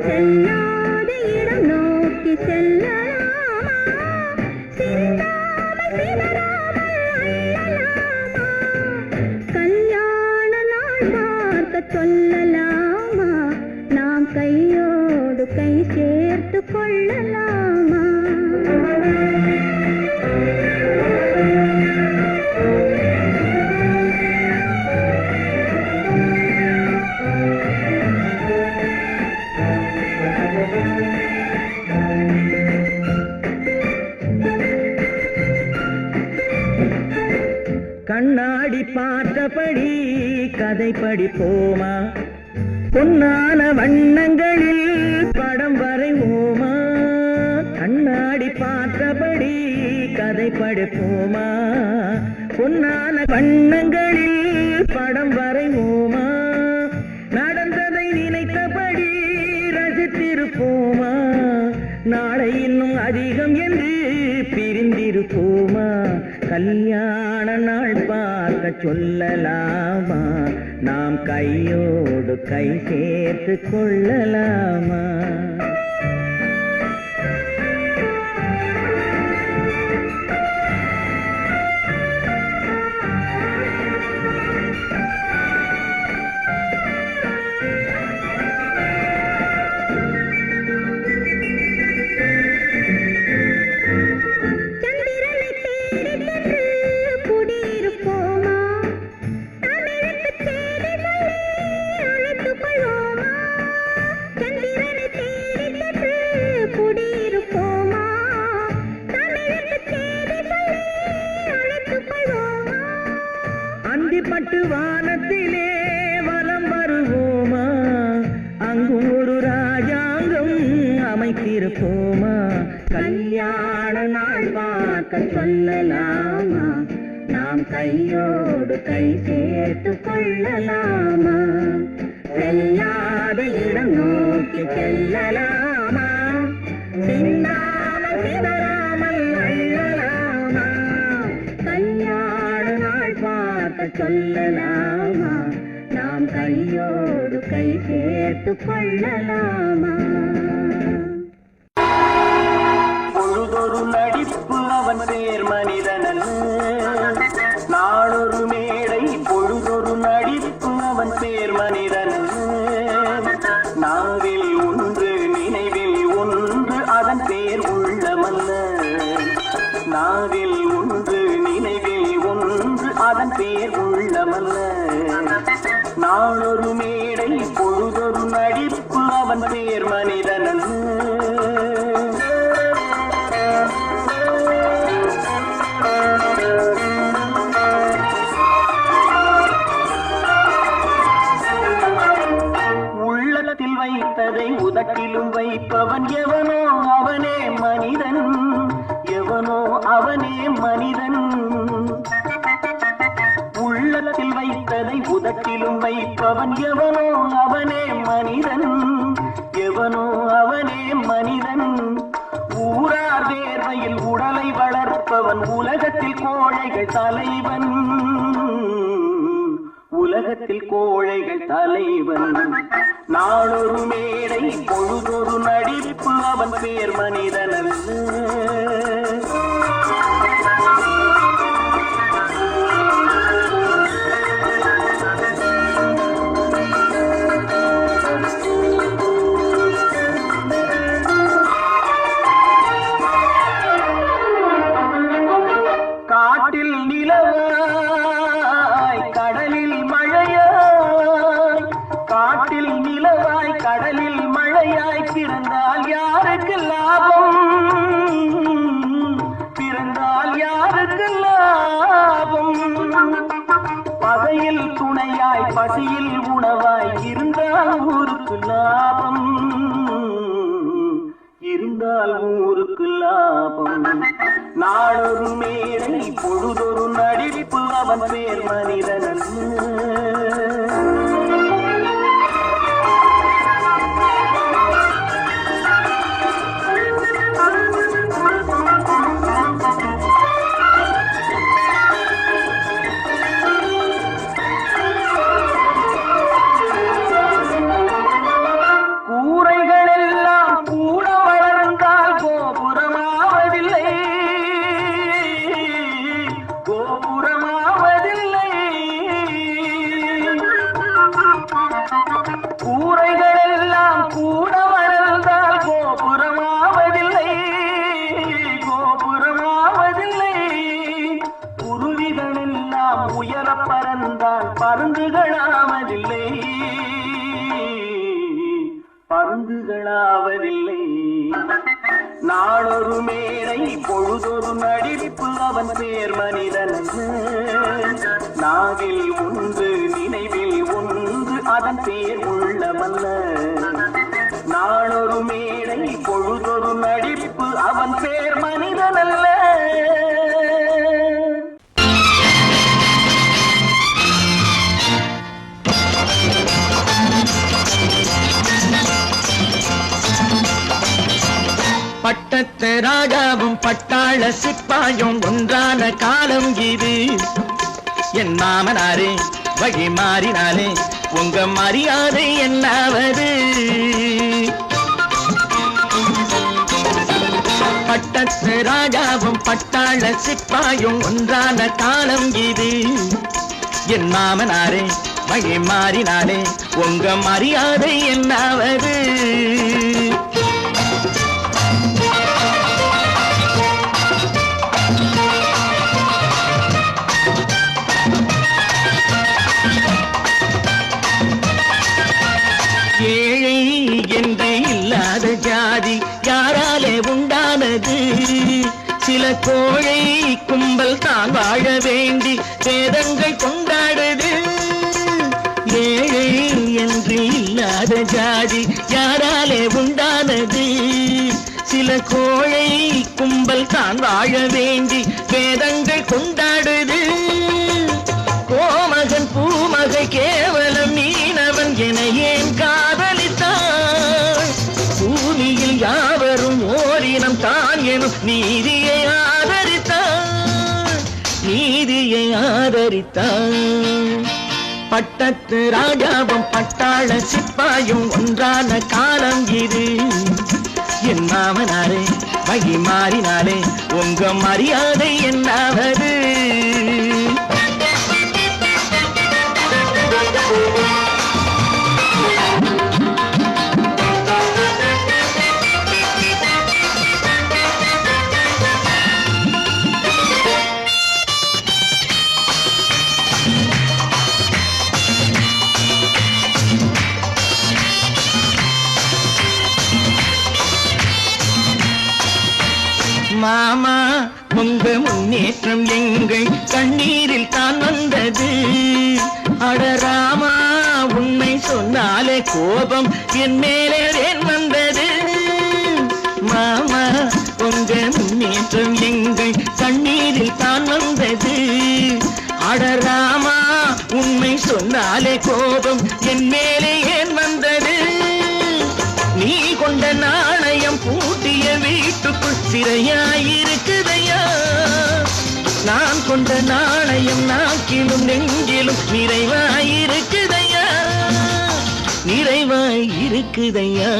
செல்லாத இடம் நோக்கி செல்லலாமா, சிந்தாமல் சிதறாமல் அள்ளலாமா? கல்யாண நாள் பார்க்க சொல்லலாமா, நாம் கையோடு கை சேர்த்து கொள்ளலாமா? கண்ணாடி பார்த்தபடி கதை படிப்போமா, பொன்னான வண்ணங்களில் படம் வரைவோமா? கண்ணாடி பார்த்தபடி கதை படிப்போமா, பொன்னான வண்ணங்களில் படம் வரைவோமா? நடந்ததை நினைத்தபடி ரசித்திருப்போமா, நாளை இன்னும் அதிகம் என்று பிரிந்திருப்போமா? கல்யாண நாள் பார்க்க சொல்லலாமா, நாம் கையோடு கை சேர்த்து கொள்ளலாமா? பட்டு வானத்திலே வலம் வருவோமா, அங்கும் ஒரு ராஜாங்கம் அமைத்திருப்போமா? கல்யாண நாள் பார்க்க சொல்லலாமா, நாம் கையோடு கை சேர்த்து கொள்ளலாமா? செல்லாத இடம் நோக்கி செல்லலாமா, கையோடு கை சேர்த்து கொள்ளலாமா? பொழுதொரு நடிப்பு அவன் பேர் மனிதனல்ல, நாளொரு மேடை பொழுதொரு நடிப்பு அவன் பேர் மனிதனல்ல. நாவில் ஒன்று நினைவில் ஒன்று அதன் பேர் உள்ளமல்ல, நாவில் ஒன்று நினைவில் ஒன்று அதன் பேர் உள்ளமல்ல. நாளொரு மேடை பொழுதொரு நடிப்பு அவன் பேர் மனிதனல்ல. உள்ளத்தில் வைத்ததை உதட்டிலும் வைப்பவன் எவனோ அவனே மனிதன், எவனோ அவனே மனிதன். உள்ளத்தில் வைத்ததை உதட்டிலும் வைப்பவன் எவனோ அவனே மனிதன், எவனோ அவனே மனிதன். ஊரார் வேர்வையில் உடலை வளர்ப்பவன் உலகத்தில் கோழைகள் தலைவன், உலகத்தில் கோழைகள் தலைவன். நாளொரு மேடை பொழுதொரு நடிப்பு அவன் பேர் மனிதனல்ல. காட்டில் நிலவாய் கடலில் மழையாய், காட்டில் நிலவாய் கடலில் மழையாய் பிறந்தால் யாருக்கு லாபம், பிறந்தால் யாருக்கு லாபம். பகையில் துணையாய் பசியில் உணவாய் இருந்தால் ஊருக்கு லாபம், இருந்தால் ஊருக்கு லாபம். நாளொரு மேடை பொழுதொரு நடிப்பு அவன் பேர் மனிதனல்ல. கூரைகள் எல்லாம் கூட வளர்ந்தால் கோபுரமாவதில்லை, கோபுரமாவதில்லை. கூரைகள் எல்லாம் கூட வளர்ந்தால் கோபுரமாவதில்லை, கோபுரமாவதில்லை. குருவிகள் எல்லாம் உயர பறந்தால் பருந்துகளாவதில்லை, பருந்துகளாவதில்லை. நாளொரு மேடை பொழுதொரு நடிப்பு அவன் பேர் மனிதனல்ல. நாவில் ஒன்று நினைவில் ஒன்று அதன் பேர் உள்ளமல்ல. நாளொரு மேடை பொழுதொரு நடிப்பு அவன் பேர் மனிதனல்ல. பட்டத்து ராஜாவும் பட்டாள சிப்பாயும் ஒன்றான காலம் இது. என் மாமனாரே வழி மாறினாலே உங்க மரியாதை என்னாவது? பட்டத்து ராஜாவும் பட்டாள சிப்பாயும் ஒன்றான காலம் இது. என் மாமனாரே வழி மாறினாலே உங்க மரியாதை என்னாவது? ஏழை என்று இல்லாத ஜாதி யாராலே உண்டானது? சில கோழை கும்பல் தான் வாழ வேண்டி வேதங்கள் கொண்டாடுது. ஏழை என்று இல்லாத ஜாதி யாராலே உண்டானது? சில கோழை கும்பல் தான் வாழ வேண்டி வேதங்கள் கொண்டாடுது. கோமகன் பூமகை கேவலம் மீனவன் என ஏன் காதலித்தான்? பூமியில் யாவரும் ஓரினம் தான் எனும் நீதியை ஆதரித்தான், நீதியை ஆதரித்தான். பட்டத்து ராஜாவும் பட்டாள சிப்பாயும் ஒன்றான காலம் இது. என் மாமனாரே வகி மாறினாலே உங்க மரியாதை என்னாவது? மாமா உங்க முன்னேற்றம் எங்கள் கண்ணீரில் தான் வந்தது. அடராமா உண்மை சொன்னாலே கோபம் என் மேலே ஏன் வந்தது? மாமா உங்க முன்னேற்றம் எங்கள் கண்ணீரில் தான் வந்தது. அடராமா உண்மை சொன்னாலே கோபம் என் மேலே ஏன் வந்தது? நீ கொண்ட நாணயம் பூட்டிய வீட்டுக்குள் சிறையாயிருக்குதையா. நான் கொண்ட நாணயம் நாக்கிலும் நெஞ்சிலும் நிறைவாயிருக்குதையா, நிறைவாயிருக்குதையா.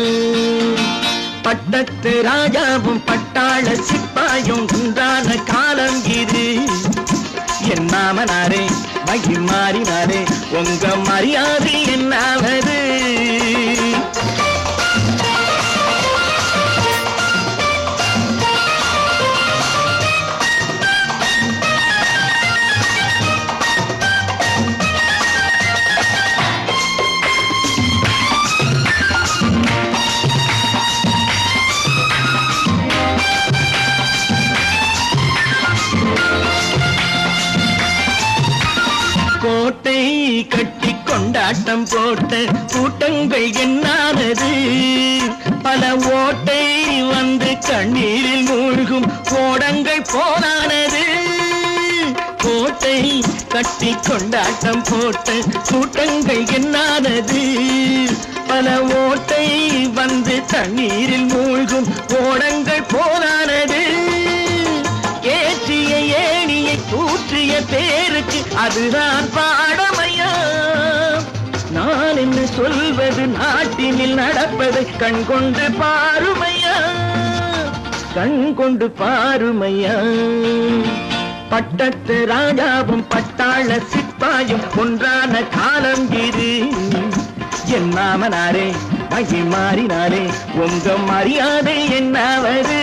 பட்டத்து ராஜாவும் பட்டாள சிப்பாயும் உண்டான காலம் இது. என் மாமனாரே மகி மாறினாரே உங்க மரியாதை என்னாவது? கோட்டை கட்டி கொண்டாட்டம் போட்ட கூட்டங்கள் என்னானது? பல ஓட்டை வந்து கண்ணீரில் மூழ்கும் கோடங்கள் போனானது. கோட்டை கட்டி கொண்டாட்டம் போட்ட கூட்டங்கள் என்னானது? பல ஓட்டை வந்து தண்ணீரில் மூழ்கும் கோடங்கள் போனானது. ஏற்றிய ஏணியை தூற்றிய பேருக்கு அதுதான் பாடமையா? நான் என்ன சொல்வது, நாட்டினில் நடப்பதை கண் கொண்டு பாருமையா, கண் கொண்டு பாருமையா. பட்டத்து ராஜாவும் பட்டாள சிப்பாயும் ஒன்றான காலம் இது. என் மாமனாரே மகி மாறினாரே உங்க மரியாதை என்னாவது?